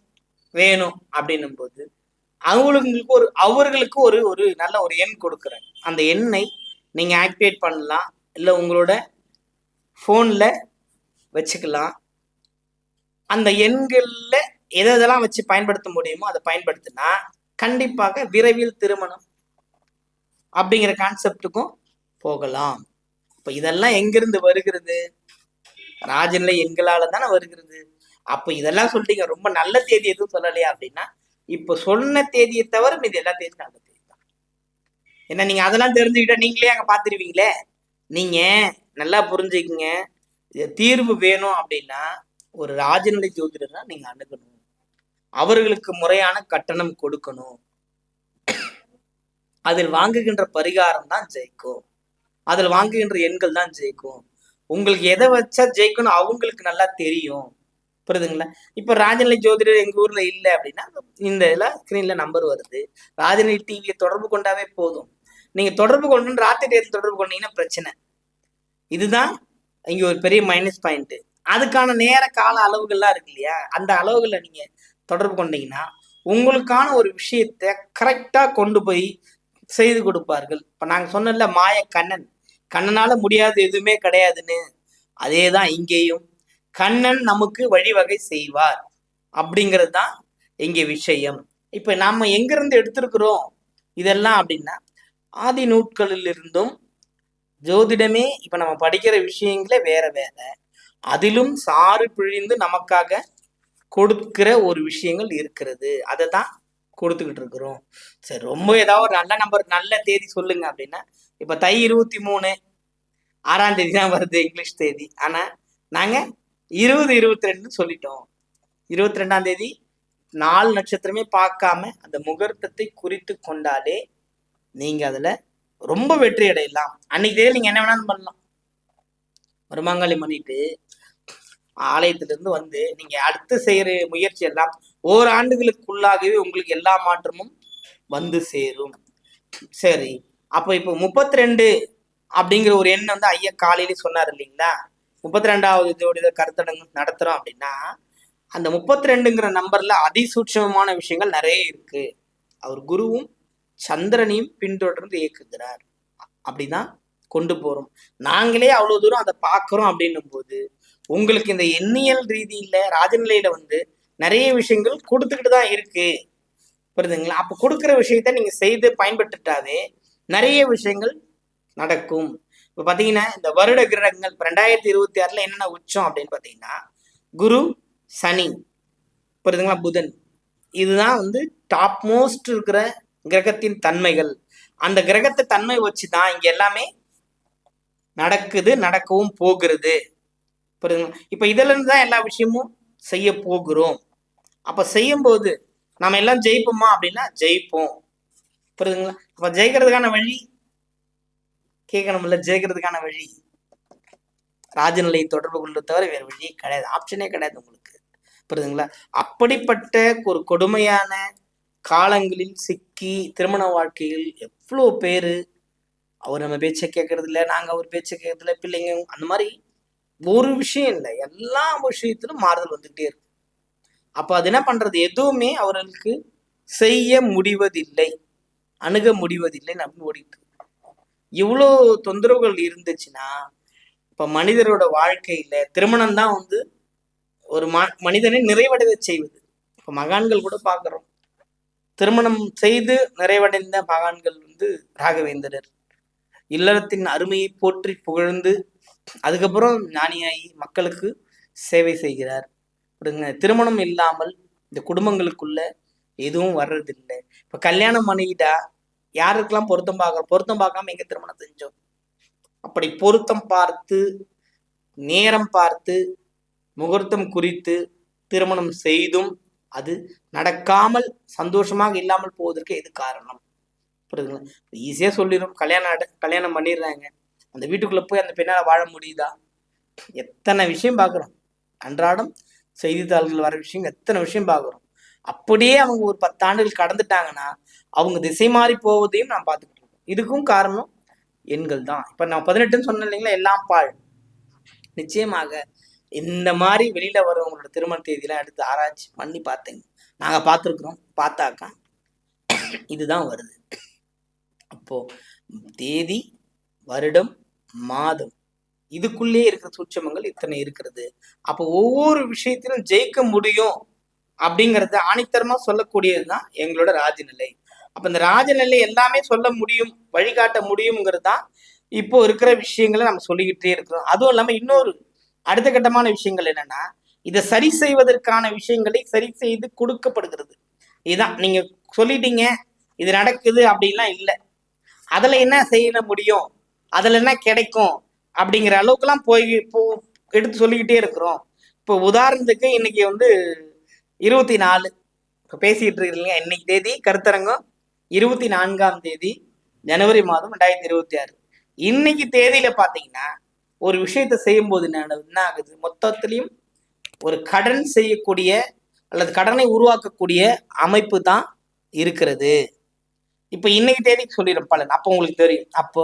வேணும் அப்படின்னும் போது அவர்களுக்கு ஒரு நல்ல ஒரு எண் கொடுக்குறேன். அந்த எண்ணை நீங்க ஆக்டிவேட் பண்ணலாம், இல்லை உங்களோட போன்ல வச்சுக்கலாம். அந்த எண்கள்ல எதெல்லாம் வச்சு பயன்படுத்த முடியுமோ அதை பயன்படுத்தினா கண்டிப்பாக விரைவில் திருமணம் அப்படிங்கிற கான்செப்டுக்கும் போகலாம். இப்ப இதெல்லாம் எங்கிருந்து வருகிறது? ராஜநிலை எண்களால தானே வருகிறது. அப்ப இதெல்லாம் சொல்லிட்டீங்க, ரொம்ப நல்ல தேதி எதுவும் சொல்லலையா அப்படின்னா, இப்ப சொன்ன தேதியை தவிர மீது எல்லா தேதியும் நல்ல தேதி தான். ஏன்னா நீங்க அதெல்லாம் தெரிஞ்சுக்கிட்டா நீங்களே அங்க பாத்துருவீங்களே. நீங்க நல்லா புரிஞ்சுக்கிங்க, தீர்வு வேணும் அப்படின்னா ஒரு ராஜநிலை ஜோதிடர் தான் நீங்க அணுகணும். அவர்களுக்கு முறையான கட்டணம் கொடுக்கணும். அதில் வாங்குகின்ற பரிகாரம் தான் ஜெயிக்கும், அதில் வாங்குகின்ற எண்கள் தான் ஜெயிக்கும். உங்களுக்கு எதை வச்சா ஜெயிக்கணும் அவங்களுக்கு நல்லா தெரியும், புரியுதுங்களா? இப்ப ராஜநிலை ஜோதிடர் எங்க ஊர்ல இல்லை அப்படின்னா, இந்த இதுல ஸ்கிரீன்ல நம்பர் வருது, ராஜநிலை டிவியை தொடர்பு கொண்டாவே போதும். நீங்க தொடர்பு கொண்டு ராத்திரி நேரத்தில் தொடர்பு கொண்டீங்கன்னா பிரச்சனை. இதுதான் இங்க ஒரு பெரிய மைனஸ் பாயிண்ட். அதுக்கான நேர கால அளவுகள்லாம் இருக்கு இல்லையா, அந்த அளவுகளை நீங்க தொடர்பு கொண்டீங்கன்னா உங்களுக்கான ஒரு விஷயத்த கரெக்டா கொண்டு போய் செய்து கொடுப்பார்கள். இப்ப நாங்க சொன்னல மாய கண்ணனால முடியாது எதுவுமே கிடையாதுன்னு, அதேதான் இங்கேயும் கண்ணன் நமக்கு வழிவகை செய்வார் அப்படிங்கிறது தான் இங்க விஷயம். இப்ப நாம எங்கிருந்து எடுத்திருக்கிறோம் இதெல்லாம் அப்படின்னா, ஆதி நூட்களில் இருந்தும் ஜோதிடமே இப்ப நம்ம படிக்கிற விஷயங்களே வேற, அதிலும் சாறு பிழிந்து நமக்காக கொடுக்கிற ஒரு விஷயங்கள் இருக்கிறது. அதை தான் கொடுத்துக்கிட்டு இருக்கிறோம். சரி, ரொம்ப ஏதாவது ஒரு நல்ல நம்பர், நல்ல தேதி சொல்லுங்க அப்படின்னா, இப்ப தை 23 6ஆம் தேதி தான் வருது இங்கிலீஷ் தேதி. ஆனா நாங்க 2022 சொல்லிட்டோம். 22ஆம் தேதி 4 நட்சத்திரமே பார்க்காம அந்த முகூர்த்தத்தை குறித்து கொண்டாலே நீங்க அதுல ரொம்ப வெற்றி அடையலாம். அன்னைக்கு தேதி நீங்க என்ன வேணாலும் பண்ணலாம். மருமங்கலம் பண்ணிட்டு ஆலயத்திலிருந்து வந்து நீங்க அடுத்து செய்யற முயற்சி எல்லாம் ஓராண்டுகளுக்குள்ளாகவே உங்களுக்கு எல்லா மாற்றமும் வந்து சேரும். சரி, அப்ப இப்போ 32 அப்படிங்கிற ஒரு எண் வந்து ஐயா காலையில சொன்னார் இல்லைங்களா? 32வது ஜோடித கருத்தடங்கு நடத்துறோம் அப்படின்னா, அந்த 32ங்கிற நம்பர்ல அதிசூட்சமான விஷயங்கள் நிறைய இருக்கு. அவர் குருவும் சந்திரனையும் பின்தொடர்ந்து இயக்குகிறார். அப்படிதான் கொண்டு போறோம். நாங்களே அவ்வளவு தூரம் அதை பார்க்கிறோம் அப்படின்னும் போது உங்களுக்கு இந்த எண்ணியல் ரீதியில ராஜநிலையில வந்து நிறைய விஷயங்கள் கொடுத்துக்கிட்டு தான் இருக்கு. புரியுதுங்களா? அப்ப கொடுக்குற விஷயத்த நீங்க செய்து பயன்பட்டுட்டாவே நிறைய விஷயங்கள் நடக்கும். இப்ப பாத்தீங்கன்னா இந்த வருட கிரகங்கள் 2026 என்னென்ன உச்சம் அப்படின்னு பாத்தீங்கன்னா, குரு, சனி, புரியுதுங்களா, புதன், இதுதான் வந்து டாப் மோஸ்ட் இருக்கிற கிரகத்தின் தன்மைகள். அந்த கிரகத்தை தன்மை வச்சுதான் இங்க எல்லாமே நடக்குது, நடக்கவும் போகிறது. புரியுதுங்களா? இப்ப இதுல இருந்து தான் எல்லா விஷயமும் செய்ய போகிறோம். அப்ப செய்யும் போது நாம எல்லாம் ஜெயிப்போமா அப்படின்னா ஜெயிப்போம். புரியுதுங்களா? அப்ப ஜெயிக்கிறதுக்கான வழி கேட்கணும்ல. ஜெயிக்கிறதுக்கான வழி ராஜநிலை தொடர்பு கொள்ள தவிர வேற வழியே கிடையாது, ஆப்ஷனே கிடையாது உங்களுக்கு. புரியுதுங்களா? அப்படிப்பட்ட ஒரு கொடுமையான காலங்களில் சிக்கி திருமண வாழ்க்கையில் எவ்வளோ பேரு அவர் நம்ம பேச்சை கேட்கறது இல்லை, நாங்க அவர் பேச்சை கேட்கறது இல்லை, பிள்ளைங்க அந்த மாதிரி ஒரு விஷயம் இல்லை, எல்லா விஷயத்திலும் மாறுதல் வந்துகிட்டே இருக்கு. அப்ப அது என்ன பண்றது, எதுவுமே அவர்களுக்கு செய்ய முடிவதில்லை, அணுக முடிவதில்லை அப்படின்னு ஓடிட்டு. இவ்வளோ தொந்தரவுகள் இருந்துச்சுன்னா இப்ப மனிதரோட வாழ்க்கையில திருமணம் தான் வந்து ஒரு மனிதனை நிறைவடைய செய்வது. இப்ப மகான்கள் கூட பாக்குறோம், திருமணம் செய்து நிறைவடைந்த மகான்கள் வந்து ராகவேந்திரர் இல்லறத்தின் அருமையை போற்றி புகழ்ந்து அதுக்கப்புறம் ஞானியாகி மக்களுக்கு சேவை செய்கிறார். திருமணம் இல்லாமல் இந்த குடும்பங்களுக்குள்ள எதுவும் வர்றதில்லை. இப்ப கல்யாணம் பண்ணிக்கிட்டா யாருக்கெல்லாம் பொருத்தம் பார்க்கறோம், பொருத்தம் பார்க்காம எங்க திருமணம் செஞ்சோம்? அப்படி பொருத்தம் பார்த்து நேரம் பார்த்து முகூர்த்தம் குறித்து திருமணம் செய்தும் அது நடக்காமல் சந்தோஷமாக இல்லாமல் போவதற்கு எது காரணம்? புரியுதுங்களா? ஈஸியா சொல்லிடும், கல்யாணம் பண்ணிடுறாங்க, அந்த வீட்டுக்குள்ள போய் அந்த பெண்ணால வாழ முடியுதா? எத்தனை விஷயம் பார்க்குறோம், அன்றாடம் செய்தித்தாள்கள் வர விஷயம் எத்தனை விஷயம் பார்க்குறோம். அப்படியே அவங்க ஒரு 10 ஆண்டுகள் கடந்துட்டாங்கன்னா அவங்க திசை மாறி போவதையும் நான் பார்த்துக்கிட்டு இருக்கோம். இதுக்கும் காரணம் எண்கள் தான். இப்ப நான் 18ன்னு சொன்னேன் இல்லைங்களா, எல்லாம் பாழ். நிச்சயமாக இந்த மாதிரி வெளியில வரவங்களோட திருமண தேதியெல்லாம் எடுத்து ஆராய்ச்சி பண்ணி பார்த்தேங்க, நாங்க பார்த்துருக்குறோம். பார்த்தாக்கா இதுதான் வருது. அப்போ தேதி, வருடம், மாதம், இதுக்குள்ளே இருக்கிற சூட்சமங்கள் இத்தனை இருக்கிறது. அப்போ ஒவ்வொரு விஷயத்திலும் ஜெயிக்க முடியும் அப்படிங்கறத ஆணித்தரமா சொல்லக்கூடியதுதான் எங்களோட ராஜநிலை. அப்ப இந்த ராஜநிலை எல்லாமே சொல்ல முடியும், வழிகாட்ட முடியுங்கிறது தான் இப்போ இருக்கிற விஷயங்களை நம்ம சொல்லிக்கிட்டே இருக்கிறோம். அதுவும் இல்லாம இன்னொரு அடுத்த கட்டமான விஷயங்கள் என்னன்னா, இதை சரி செய்வதற்கான விஷயங்களை சரி செய்து கொடுக்கப்படுகிறது. இதுதான் நீங்க சொல்லிட்டீங்க, இது நடக்குது அப்படின்லாம் இல்லை. அதுல என்ன செய்ய முடியும், அதுல என்ன கிடைக்கும் அப்படிங்கிற அளவுக்குலாம் எடுத்து சொல்லிக்கிட்டே இருக்கிறோம். இப்போ உதாரணத்துக்கு இன்னைக்கு வந்து 24 இப்போ பேசிட்டு இருக்கீங்க, இன்னைக்கு தேதி கருத்தரங்கம் 24ஆம் தேதி ஜனவரி மாதம் 2026. இன்னைக்கு தேதியில பாத்தீங்கன்னா ஒரு விஷயத்த செய்யும் போது என்ன ஆகுது, மொத்தத்திலையும் ஒரு கடன் செய்யக்கூடிய அல்லது கடனை உருவாக்கக்கூடிய அமைப்பு தான் இருக்கிறது. இப்ப இன்னைக்கு தேதிக்கு சொல்லிடும் பலன், அப்போ உங்களுக்கு தெரியும். அப்போ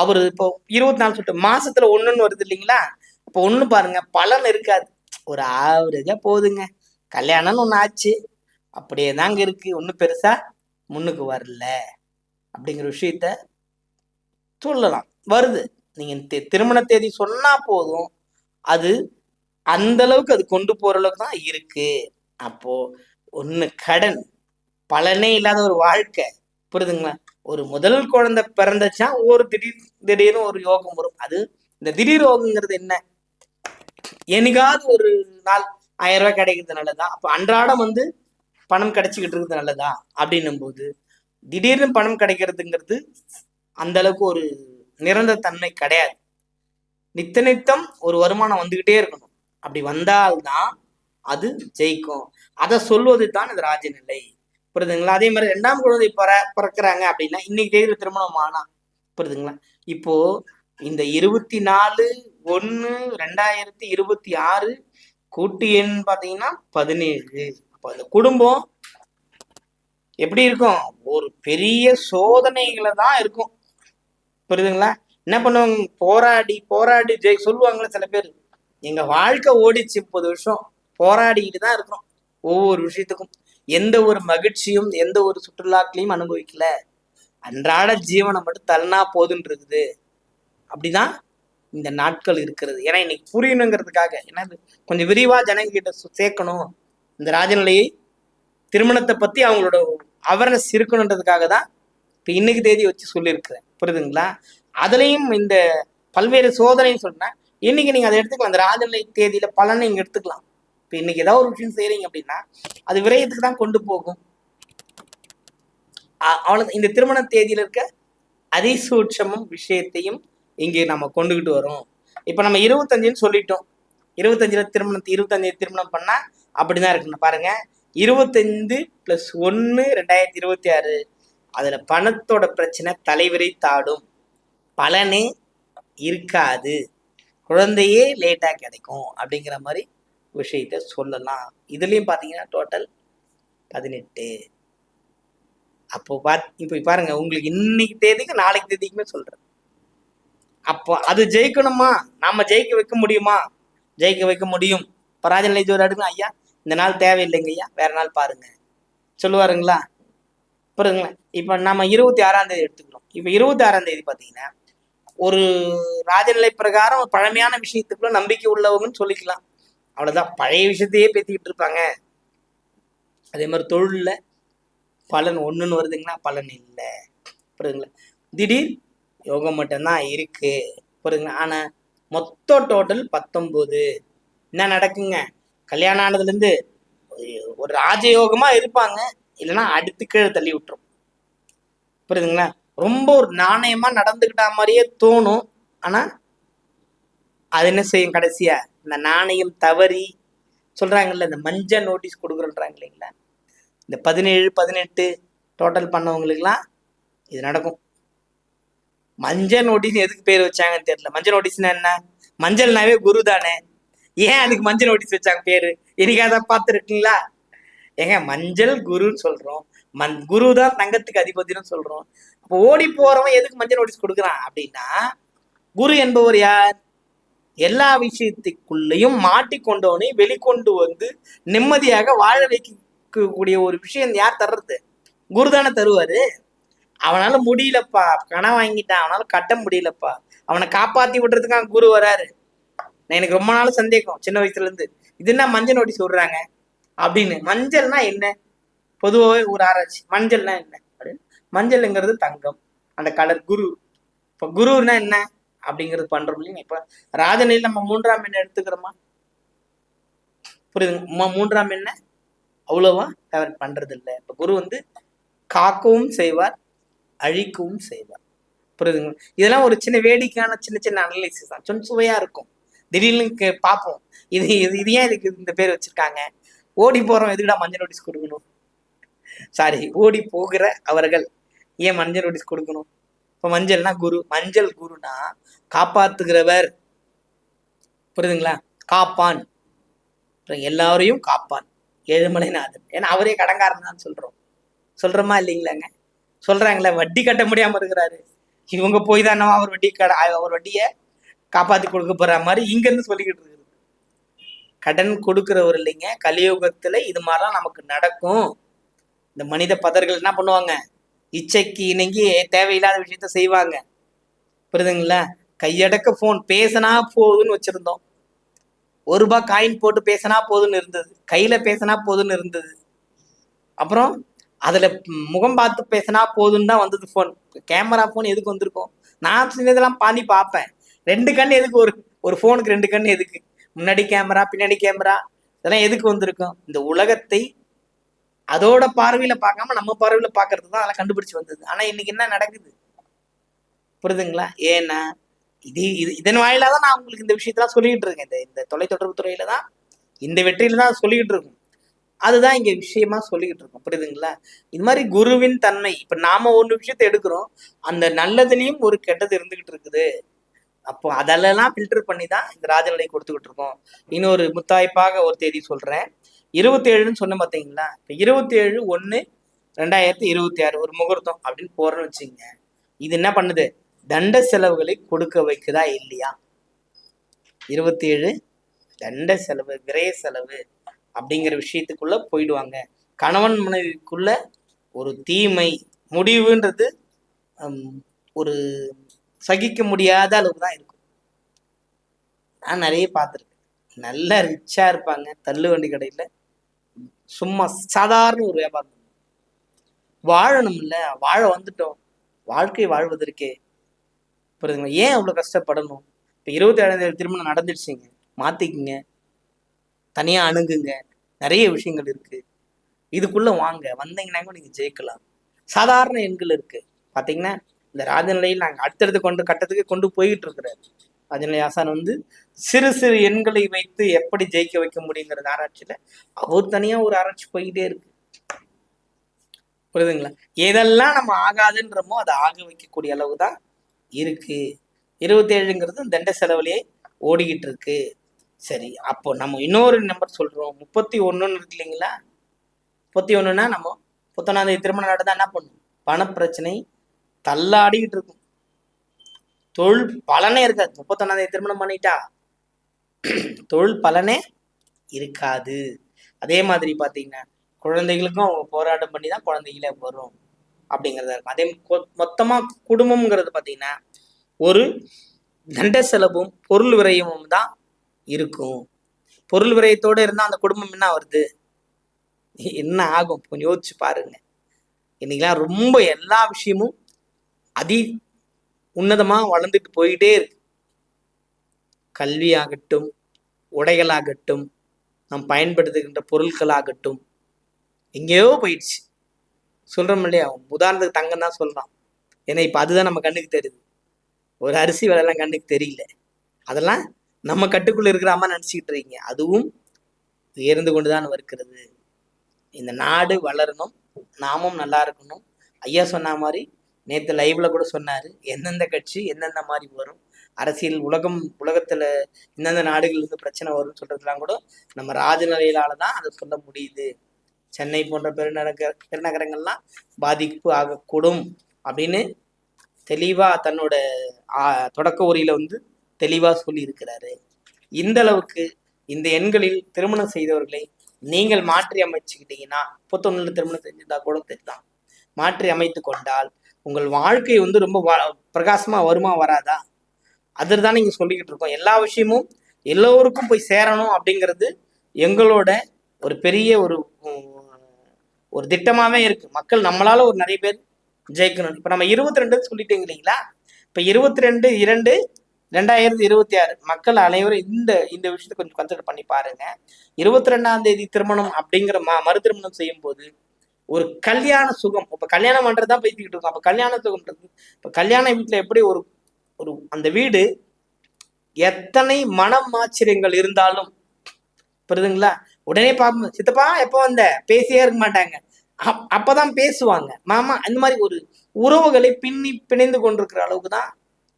அவரு இப்போ 24 சொல்லிட்டு மாசத்துல 1ன்னு வருது இல்லைங்களா, அப்போ 1 பாருங்க, பலன் இருக்காது, ஒரு ஆவரேஜா போகுதுங்க. கல்யாணம்னு ஒண்ணு ஆச்சு, அப்படியே தாங்க இருக்கு, ஒன்றும் பெருசா முன்னுக்கு வரல அப்படிங்கிற விஷயத்த சொல்லலாம். வருது, நீங்க திருமண தேதி சொன்னா போதும், அது அந்த அளவுக்கு அது கொண்டு போற அளவுக்கு தான் இருக்கு. அப்போ ஒண்ணு கடன், பலனே இல்லாத ஒரு வாழ்க்கை. புரியுதுங்களா? ஒரு முதல் குழந்தை பிறந்துச்சா ஒரு திடீர்னு ஒரு யோகம் வரும். அது இந்த திடீர் யோகங்கிறது என்ன, என்னைக்காவது ஒரு நாள் ரூபாய் கிடைக்கிறது நல்லதா? அப்போ அன்றாடம் வந்து பணம் கிடைச்சிக்கிட்டு இருக்கிறது நல்லதா அப்படின்னும் போது திடீர்னு பணம் கிடைக்கிறதுங்கிறது அந்த அளவுக்கு ஒரு நிரந்தர தன்மை கிடையாது. நித்த நித்தம் ஒரு வருமானம் வந்துகிட்டே இருக்கணும். அப்படி வந்தால்தான் அது ஜெயிக்கும். அதை சொல்வது தான் இந்த ராஜநிலை. புரியுதுங்களா? அதே மாதிரி 2ஆம் குழந்தை பிறக்கிறாங்க அப்படின்னா இன்னைக்கு தேதியில திருமணம் ஆனா, புரியுதுங்களா? இப்போ இந்த 24/1/2026 கூட்டு எண் பாத்தீங்கன்னா 17. அப்போ அந்த குடும்பம் எப்படி இருக்கும்? ஒரு பெரிய சோதனைகளை தான் இருக்கும். புரியுதுங்களா? என்ன பண்ணுவாங்க? போராடி போராடி சொல்லுவாங்களே சில பேர், எங்க வாழ்க்கை ஓடிச்சு 30 வருஷம் போராடிக்கிட்டு தான் இருக்கிறோம். ஒவ்வொரு விஷயத்துக்கும் எந்த ஒரு மகிழ்ச்சியும் எந்த ஒரு சுற்றுலாக்களையும் அனுபவிக்கல. அன்றாட ஜீவனை மட்டும் தள்ளனா போதுன்னு இருக்குது. அப்படிதான் இந்த நாட்கள் இருக்கிறது. ஏன்னா இன்னைக்கு புரியணுங்கிறதுக்காக, ஏன்னா கொஞ்சம் விரிவா ஜனங்க கிட்ட சேர்க்கணும் இந்த ராஜநிலையை, திருமணத்தை பத்தி அவங்களோட அவேர்னஸ் இருக்கணுன்றதுக்காக தான் இப்ப இன்னைக்கு தேதி வச்சு சொல்லியிருக்கிறேன். புரியுதுங்களா? அதுலயும் இந்த பல்வேறு சோதனைன்னு சொன்னேன். இன்னைக்கு நீங்க அதை எடுத்துக்கலாம். அந்த ராஜநிலை தேதியில பலனை நீங்க எடுத்துக்கலாம். இப்ப இன்னைக்கு ஏதாவது ஒரு விஷயம் செய்யறீங்க அப்படின்னா அது விரயத்துக்கு தான் கொண்டு போகும். அவ்வளவு இந்த திருமண தேதியில இருக்க அதிசூட்சமும் விஷயத்தையும் இங்கே நம்ம கொண்டுகிட்டு வரோம். இப்ப நம்ம 25ன்னு சொல்லிட்டோம். 25 திருமணம் பண்ணா அப்படிதான் இருக்கணும். பாருங்க, 25 + 1 2026. அதுல பணத்தோட பிரச்சனை தலைவரை தாடும், பலனே இருக்காது, குழந்தையே லேட்டா கிடைக்கும் அப்படிங்கிற மாதிரி விஷயத்த சொல்லலாம். இதுலயும் பாத்தீங்கன்னா டோட்டல் 18. அப்போ இப்போ பாருங்க, உங்களுக்கு இன்னைக்கு தேதிக்கு நாளைக்கு தேதிக்குமே சொல்றேன். அப்போ அது ஜெயிக்கணுமா? நாம ஜெயிக்க வைக்க முடியுமா? ஜெயிக்க வைக்க முடியும். இப்போ ராஜநிலை ஜோர் அடுங்க, ஐயா இந்த நாள் தேவையில்லைங்க ஐயா, வேற நாள் பாருங்க சொல்லுவாருங்களா? புரியுதுங்களா? இப்போ நம்ம 26ஆம் தேதி எடுத்துக்கிறோம். இப்போ 26ஆம் தேதி பார்த்தீங்கன்னா ஒரு ராஜநிலை பிரகாரம் ஒரு பழமையான விஷயத்துக்குள்ள நம்பிக்கை உள்ளவங்கன்னு சொல்லிக்கலாம். அவ்வளவுதான். பழைய விஷயத்தையே பேத்திக்கிட்டு இருப்பாங்க. அதே மாதிரி தொழில்ல பலன் ஒண்ணுன்னு வருதுங்கன்னா பலன் இல்லை. புரியுதுங்களா? திடீர் யோகம் மட்டும்தான் இருக்கு. புரியுதுங்களா? ஆனா மொத்த டோட்டல் 19. என்ன நடக்குங்க? கல்யாணம் ஆனதுல இருந்து ஒரு ராஜயோகமா இருப்பாங்க, இல்லைன்னா அடுத்து கீழே தள்ளி விட்டுரும். புரியுதுங்களா? ரொம்ப ஒரு நாணயமா நடந்துக்கிட்ட மாதிரியே தோணும். ஆனா அது என்ன செய்யும்? கடைசியா இந்த நாணயம் தவறி சொல்றாங்கல்ல, இந்த மஞ்சள் நோட்டீஸ் கொடுக்குறோன்றாங்க இல்லைங்களா? இந்த 17 18 டோட்டல் பண்ணவங்களுக்குலாம் இது நடக்கும். மஞ்சள் நோட்டீஸ் எதுக்கு பேர் வச்சாங்கன்னு தெரியல. மஞ்சள் நோட்டீஸ்னா என்ன? மஞ்சள்னாவே குரு தானே, ஏன் அதுக்கு மஞ்சள் நோட்டீஸ் வச்சாங்க பேரு? என்னைக்காத பார்த்துருக்கீங்களா? ஏங்க மஞ்சள் குருன்னு சொல்றோம், குரு தான் தங்கத்துக்கு அதிபதினு சொல்றோம். அப்போ ஓடி போறவன் எதுக்கு மஞ்சள் நோட்டீஸ் கொடுக்குறான் அப்படின்னா, குரு என்பவர் யார்? எல்லா விஷயத்துக்குள்ளேயும் மாட்டிக்கொண்டவனை வெளிக்கொண்டு வந்து நிம்மதியாக வாழ வைக்கக்கூடிய ஒரு விஷயம் யார் தர்றது? குரு தானே தருவாரு. அவனால முடியலப்பா, கடன் வாங்கிட்டான், அவனால கட்ட முடியலப்பா, அவனை காப்பாத்தி விடுறதுக்காக குரு வராரு. எனக்கு ரொம்ப நாள் சந்தேகம் சின்ன வயசுல இருந்து, இது என்ன மஞ்சள் நோட்டீஸ் விடுறாங்க அப்படின்னு. மஞ்சள்னா என்ன? பொதுவாகவே ஒரு ஆராய்ச்சி, மஞ்சள்னா என்ன அப்படின்னு. மஞ்சள்ங்கிறது தங்கம், அந்த கலர் குரு. இப்ப குருன்னா என்ன அப்படிங்கிறது பண்றோம் இல்லைங்க. இப்ப ராஜநிலையில் நம்ம 3ஆம் எண்ணை எடுத்துக்கிறோமா? புரியுதுங்க? 3ஆம் எண்ணை அவ்வளவா ஃபேவரட் பண்றது இல்லை. இப்ப குரு வந்து காக்கவும் செய்வார், அழிக்கவும் செய்வார். புரியுதுங்களா? இதெல்லாம் ஒரு சின்ன வேடிக்கையான சின்ன சின்ன அனலைசிஸ் தான், கொஞ்சம் சுவையா இருக்கும். திடீர்னு பார்ப்போம், இது இது ஏன் இதுக்கு இந்த பேர் வச்சிருக்காங்க? ஓடி போறோம் எதுக்குடா மஞ்சள் நோட்டீஸ் கொடுக்கணும்? சாரி, ஓடி போகிற அவர்கள் ஏன் மஞ்சள் நோட்டீஸ் கொடுக்கணும்? இப்ப மஞ்சள்னா குரு, மஞ்சள் குருனா காப்பாத்துகிறவர். புரியுதுங்களா? காப்பான், எல்லாரையும் காப்பான் ஏழுமலைநாதன். ஏன்னா அவரே கடங்காரன் தான் சொல்றோமா இல்லைங்களாங்க? சொல்றாங்களே, வட்டி கட்ட முடியாம இருக்கிறாரு, இவங்க போய் தானே அவர் வட்டியை காப்பாத்தி கொடுக்க போற மாதிரி இங்க இருந்து சொல்லிக்கிட்டு இருக்குது. கடன் கொடுக்கிறவர் இல்லைங்க. கலியுகத்துல இது மாதிரிலாம் நமக்கு நடக்கும். இந்த மனித பதர்கள் என்ன பண்ணுவாங்க? இச்சைக்கு இணங்கி தேவையில்லாத விஷயத்த செய்வாங்க. புரியுதுங்களா? கையடக்க போன், பேசினா போதுன்னு வச்சிருந்தோம். ₹1 காயின் போட்டு பேசினா போதுன்னு இருந்தது, கையில பேசினா போதுன்னு இருந்தது. அப்புறம் அதுல முகம் பார்த்து பேசினா போதுன்னு தான் வந்தது போன். கேமரா போன் எதுக்கு வந்திருக்கும்? நான் சின்னதெல்லாம் பண்ணி பார்ப்பேன். 2 கண் எதுக்கு? ஒரு போனுக்கு 2 கண் எதுக்கு? முன்னாடி கேமரா, பின்னாடி கேமரா, இதெல்லாம் எதுக்கு வந்திருக்கும்? இந்த உலகத்தை அதோட பார்வையில பார்க்காம நம்ம பார்வையில பார்க்கறது தான் அதெல்லாம் கண்டுபிடிச்சு வந்தது. ஆனா இன்னைக்கு என்ன நடக்குது புரியுதுங்களா? ஏன்னா இதன் வாயிலா தான் நான் உங்களுக்கு இந்த விஷயத்தெல்லாம் சொல்லிக்கிட்டு இருக்கேன். இந்த தொலைத்தொடர்பு துறையில தான் இந்த வெற்றியில தான் சொல்லிக்கிட்டு இருக்கும். அதுதான் இங்க விஷயமா சொல்லிக்கிட்டு இருக்கோம். புரியுதுங்களா? இது மாதிரி குருவின் தன்மை. இப்ப நாம ஒரு விஷயத்தை எடுக்கிறோம், அந்த நல்லதுலயும் ஒரு கெட்டது இருந்துகிட்டு இருக்குது. அப்போ அதெல்லாம் ஃபில்டர் பண்ணி தான் இந்த ராஜநிலை கொடுத்துக்கிட்டு இருக்கோம். இன்னொரு முத்தாய்ப்பாக ஒரு தேதி சொல்றேன். 27ன்னு சொன்ன பார்த்தீங்களா? இப்போ 27/1/2026 ஒரு முகூர்த்தம் அப்படின்னு போறோம்னு வச்சுங்க. இது என்ன பண்ணுது? தண்ட செலவுகளை கொடுக்க வைக்குதா இல்லையா? 27 தண்ட செலவு, விரய செலவு அப்படிங்கிற விஷயத்துக்குள்ள போயிடுவாங்க. கணவன் மனைவிக்குள்ள ஒரு தீமை முடிவுன்றது ஒரு சகிக்க முடியாத அளவுக்கு தான் இருக்கும். நான் நிறைய பார்த்துருக்கேன். நல்லா ரிச்சா இருப்பாங்க, தள்ளு வண்டி கடையில சும்மா சாதாரண ஒரு வியாபாரம். வாழணும்ல, வாழ வந்துட்டோம், வாழ்க்கை வாழ்வதற்கே புரியுதுங்களா? ஏன் அவ்வளவு கஷ்டப்படணும்? இப்ப 27ஆம் திருமணம் நடந்துடுச்சுங்க, மாத்திக்குங்க, தனியா அணுகுங்க. நிறைய விஷயங்கள் இருக்கு, இதுக்குள்ள வாங்க. வந்தீங்கன்னா நீங்க ஜெயிக்கலாம். சாதாரண எண்கள் இருக்கு பாத்தீங்கன்னா. இந்த ராஜநிலையில் நாங்க அடுத்தடுத்து கட்டத்துக்கு கொண்டு போயிட்டு இருக்கிறார் ராஜநிலை ஆசான் சிறு சிறு எண்களை வைத்து எப்படி ஜெயிக்க வைக்க முடியுங்கிறது ஆராய்ச்சியில அவர் தனியா ஒரு ஆராய்ச்சி போய்கிட்டே இருக்கு. புரியுதுங்களா? எதெல்லாம் நம்ம ஆகாதுன்றமோ அதை ஆக வைக்கக்கூடிய அளவு தான் இருக்கு. 27ங்கிறது தண்ட செலவுலயே ஓடிக்கிட்டு இருக்கு. சரி, அப்போ நம்ம இன்னொரு நம்பர் சொல்றோம். 31ன்னு இருக்கு இல்லைங்களா? 31ன்னா நம்ம 31ஆம் திருமணம் நடந்தா என்ன பண்ணும்? பணப்பிரச்சனை தள்ளாடிக்கிட்டு இருக்கும், தொழில் பலனே இருக்காது. 31ஆம் திருமணம் பண்ணிட்டா தொழில் பலனே இருக்காது. அதே மாதிரி பாத்தீங்கன்னா குழந்தைகளுக்கும் அவங்க போராட்டம் பண்ணி தான் குழந்தைகளே வரும் அப்படிங்கிறதா இருக்கும். அதே மொத்தமா குடும்பம்ங்கிறது பாத்தீங்கன்னா ஒரு தண்ட செலவும் பொருள் விரயமும் தான் இருக்கும். பொருள் விரயத்தோட இருந்தா அந்த குடும்பம் என்ன வருது, என்ன ஆகும்? கொஞ்சம் யோசிச்சு பாருங்க. இன்னைக்கெல்லாம் ரொம்ப எல்லா விஷயமும் அதி உன்னதமா வளர்ந்துட்டு போயிட்டே இருக்கு. கல்வியாகட்டும், உடைகளாகட்டும், நாம் பயன்படுத்துகின்ற பொருட்களாகட்டும், எங்கேயோ போயிடுச்சு. சொல்றோம் இல்லையா? உதாரணத்துக்கு தங்கம் தான் சொல்றான். ஏன்னா இப்ப அதுதான் நம்ம கண்ணுக்கு தெரியுது. ஒரு அரிசி விலைலாம் கண்ணுக்கு தெரியல. அதெல்லாம் நம்ம கட்டுக்குள்ள இருக்கிறாம நினைச்சுக்கிட்டு இருக்கீங்க. அதுவும் உயர்ந்து கொண்டுதான் இருக்கிறது. இந்த நாடு வளரணும், நாமும் நல்லா இருக்கணும். ஐயா சொன்ன மாதிரி நேற்று லைவ்ல கூட சொன்னாரு, எந்தெந்த கட்சி எந்தெந்த மாதிரி வரும், அரசியல் உலகத்துல எந்தெந்த நாடுகள் இருந்து பிரச்சனை வரும்னு சொல்றதுலாம் கூட நம்ம ராஜநிலையிலால தான் அதை சொல்ல முடியுது. சென்னை போன்ற பெருநகரங்கள்லாம் பாதிப்பு ஆகக்கூடும் அப்படின்னு தெளிவா தன்னோட தொடக்க உரையில தெளிவா சொல்லி இருக்கிறாரு. இந்த அளவுக்கு இந்த எண்களில் திருமணம் செய்தவர்களை நீங்கள் மாற்றி அமைச்சுக்கிட்டீங்கன்னா, 31 திருமணம் செஞ்சிருந்தா கூட தெரிதான், மாற்றி அமைத்து கொண்டால் உங்கள் வாழ்க்கை ரொம்ப பிரகாசமா வருமா வராதா? அதுதான் நீங்க சொல்லிக்கிட்டு இருக்கோம். எல்லா விஷயமும் எல்லோருக்கும் போய் சேரணும் அப்படிங்கிறது எங்களோட ஒரு பெரிய ஒரு திட்டமாவே இருக்கு. மக்கள் நம்மளால ஒரு நிறைய பேர் ஜெயிக்கணும். இப்ப நம்ம 22 சொல்லிட்டீங்க இல்லைங்களா? இப்ப 22/2/2026 மக்கள் அனைவரும் இந்த விஷயத்தை கொஞ்சம் கன்சிடர் பண்ணி பாருங்க. 22ஆம் தேதி திருமணம் அப்படிங்கிற மறு திருமணம் செய்யும் போது ஒரு கல்யாண சுகம். இப்ப கல்யாணம் பண்றதுதான் பேசிக்கிட்டு இருக்கோம். அப்ப கல்யாண சுகம்ன்றது இப்ப கல்யாண வீட்டுல எப்படி ஒரு அந்த வீடு எத்தனை மனம் ஆச்சரியங்கள் இருந்தாலும் புரியுதுங்களா, உடனே பாப்போம், சித்தப்பா எப்போ வந்த, பேசியே இருக்க மாட்டாங்க. அப்பதான் பேசுவாங்க, மாமா. அந்த மாதிரி ஒரு உறவுகளை பிணைந்து கொண்டிருக்கிற அளவுக்கு தான்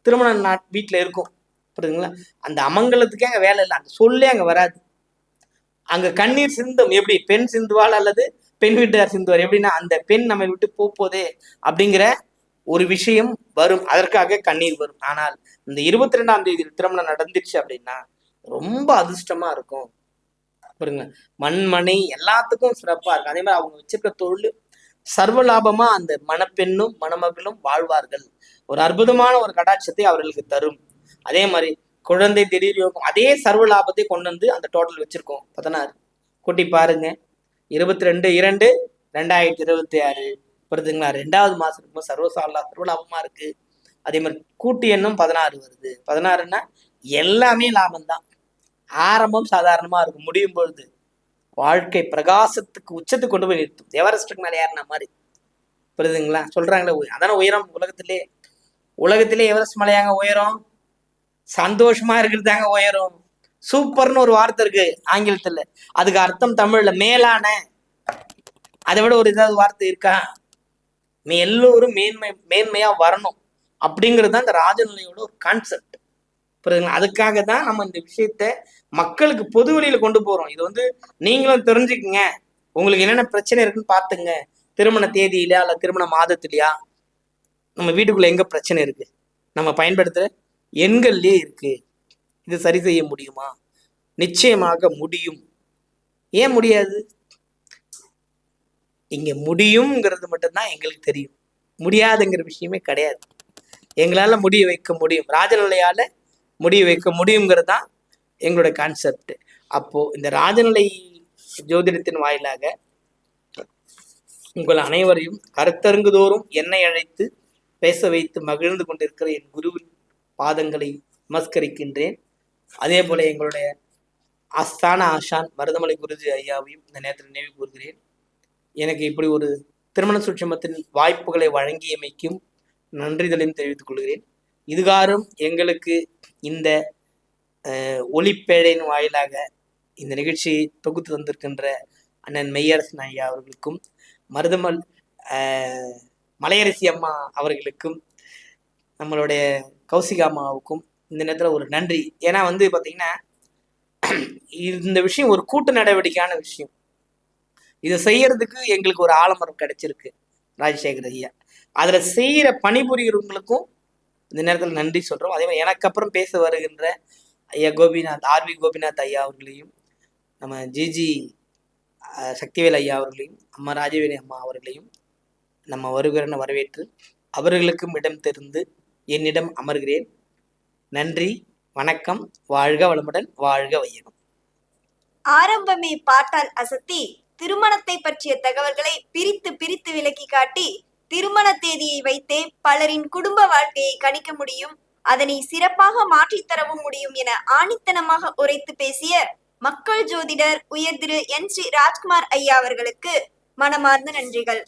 திருமண வீட்டுல இருக்கும். புரியுதுங்களா? அந்த அமங்கலத்துக்கே அங்க வேலை இல்லை, அந்த சொல்லே அங்க வராது. அங்க கண்ணீர் சிந்தும். எப்படி பெண் சிந்துவாள் அல்லது பெண் வீட்டார் சிந்துவார், எப்படின்னா அந்த பெண் நம்ம விட்டு போதே அப்படிங்கிற ஒரு விஷயம் வரும். அதற்காக கண்ணீர் வரும். ஆனால் இந்த 22ஆம் தேதி திருமணம் நடந்துச்சு அப்படின்னா ரொம்ப அதிர்ஷ்டமா இருக்கும். பாருங்க, மண்மனை எல்லாத்துக்கும் சிறப்பா இருக்கும். அதே மாதிரி அவங்க வச்சிருக்க தொழில் சர்வ லாபமா அந்த மணப்பெண்ணும் மணமகளும் வாழ்வார்கள். ஒரு அற்புதமான ஒரு கடாட்சத்தை அவர்களுக்கு தரும். அதே மாதிரி குழந்தை திடீர் யோகம், அதே சர்வ லாபத்தை கொண்டு அந்த டோட்டல் வச்சிருக்கோம். 16 கூட்டி பாருங்க. 22/2/2026 புரியுதுங்களா? 2வது மாசம் இருக்கும், சர்வலாபமா இருக்கு. அதே மாதிரி கூட்டு எண்ணும் 16 வருது. 16ன்னா எல்லாமே லாபம் தான். ஆரம்பம் சாதாரணமா இருக்கும், முடியும் பொழுது வாழ்க்கை பிரகாசத்துக்கு உச்சத்துக்கு கொண்டு போய் நிறுத்தும். எவரெஸ்டுக்கு மேலே ஏறின மாதிரி, புரியுதுங்களா? சொல்றாங்களே அதான உயரம் உலகத்திலே எவரெஸ்ட் மலையாங்க உயரம். சந்தோஷமா இருக்கிறது தாங்க உயரம். சூப்பர்னு ஒரு வார்த்தை இருக்கு ஆங்கிலத்துல, அதுக்கு அர்த்தம் தமிழ்ல மேலான. அதை விட ஒரு ஏதாவது வார்த்தை இருக்கா? எல்லோரும் மேன்மையா வரணும் அப்படிங்கிறது தான் இந்த ராஜநிலையோட ஒரு கான்செப்ட், புரியுதுங்களா? அதுக்காக தான் நம்ம இந்த விஷயத்த மக்களுக்கு பொது வழியில கொண்டு போறோம். இது நீங்களும் தெரிஞ்சுக்குங்க, உங்களுக்கு என்னென்ன பிரச்சனை இருக்குன்னு பாத்துங்க. திருமண தேதியில அல்ல திருமண மாதத்திலயா, நம்ம வீட்டுக்குள்ள எங்க பிரச்சனை இருக்கு, நம்ம பயன்படுத்துற எண்கள்லயே இருக்கு. இது சரி செய்ய முடியுமா? நிச்சயமாக முடியும். ஏன் முடியாது? இங்க முடியுங்கிறது மட்டும்தான் எங்களுக்கு தெரியும், முடியாதுங்கிற விஷயமே கிடையாது. எங்களால முடிய வைக்க முடியும், ராஜநிலையால முடிய வைக்க முடியுங்கிறது தான் எங்களோட கான்செப்ட். அப்போ இந்த ராஜநிலை ஜோதிடத்தின் வாயிலாக உங்கள் அனைவரையும் கருத்தருங்குதோறும் என்னை அழைத்து பேச வைத்து மகிழ்ந்து கொண்டிருக்கிற என் குருவின் பாதங்களை நமஸ்கரிக்கின்றேன். அதே போல எங்களுடைய ஆஸ்தான ஆஷான் மருதமலை குருஜி ஐயாவையும் இந்த நேரத்தில் நினைவு கூறுகிறேன். எனக்கு இப்படி ஒரு திருமண சூட்சுமத்தின் வாய்ப்புகளை வழங்கியமைக்கும் நன்றிதலையும் தெரிவித்துக் கொள்கிறேன். இதுகாரும் எங்களுக்கு இந்த ஒளிப்பேழையின் வாயிலாக இந்த நிகழ்ச்சியை தொகுத்து தந்திருக்கின்ற அண்ணன் மெய்யரசன் ஐயா அவர்களுக்கும், மலையரசி அம்மா அவர்களுக்கும், நம்மளுடைய கௌசிகா அம்மாவுக்கும் இந்த நேரத்தில் ஒரு நன்றி. ஏன்னா பார்த்தீங்கன்னா இந்த விஷயம் ஒரு கூட்டு நடவடிக்கையான விஷயம். இதை செய்யறதுக்கு எங்களுக்கு ஒரு ஆலமரம் கிடைச்சிருக்கு ராஜசேகர் ஐயா. அதுல செய்யற பணிபுரியவங்களுக்கும் இந்த நேரத்தில் நன்றி சொல்றோம். அதே மாதிரி எனக்கு அப்புறம் பேச வருகின்ற ஐயா கோபிநாத், ஆர்வி கோபிநாத் ஐயா அவர்களையும், நம்ம ஜிஜி சக்திவேல் ஐயா அவர்களையும், அம்மா ராஜவேணி அம்மா அவர்களையும் நம்ம வருகிறன்னு வரவேற்று அவர்களுக்கும் இடம் தெரிந்து என்னிடம் அமர்கிறேன். நன்றி, வணக்கம். வாழ்க வளமுடன், வாழ்க வையகம். ஆரம்பமே பாட்டால் அசத்தி திருமணத்தை பற்றிய தகவல்களை பிரித்து பிரித்து விளக்கி காட்டி திருமண தேதியை வைத்தே பலரின் குடும்ப வாழ்க்கையை கணிக்க முடியும், அதனை சிறப்பாக மாற்றித்தரவும் முடியும் என ஆணித்தனமாக உரைத்து பேசிய மக்கள் ஜோதிடர் உயர் திரு என் ஸ்ரீ ராஜ்குமார் ஐயா அவர்களுக்கு மனமார்ந்த நன்றிகள்.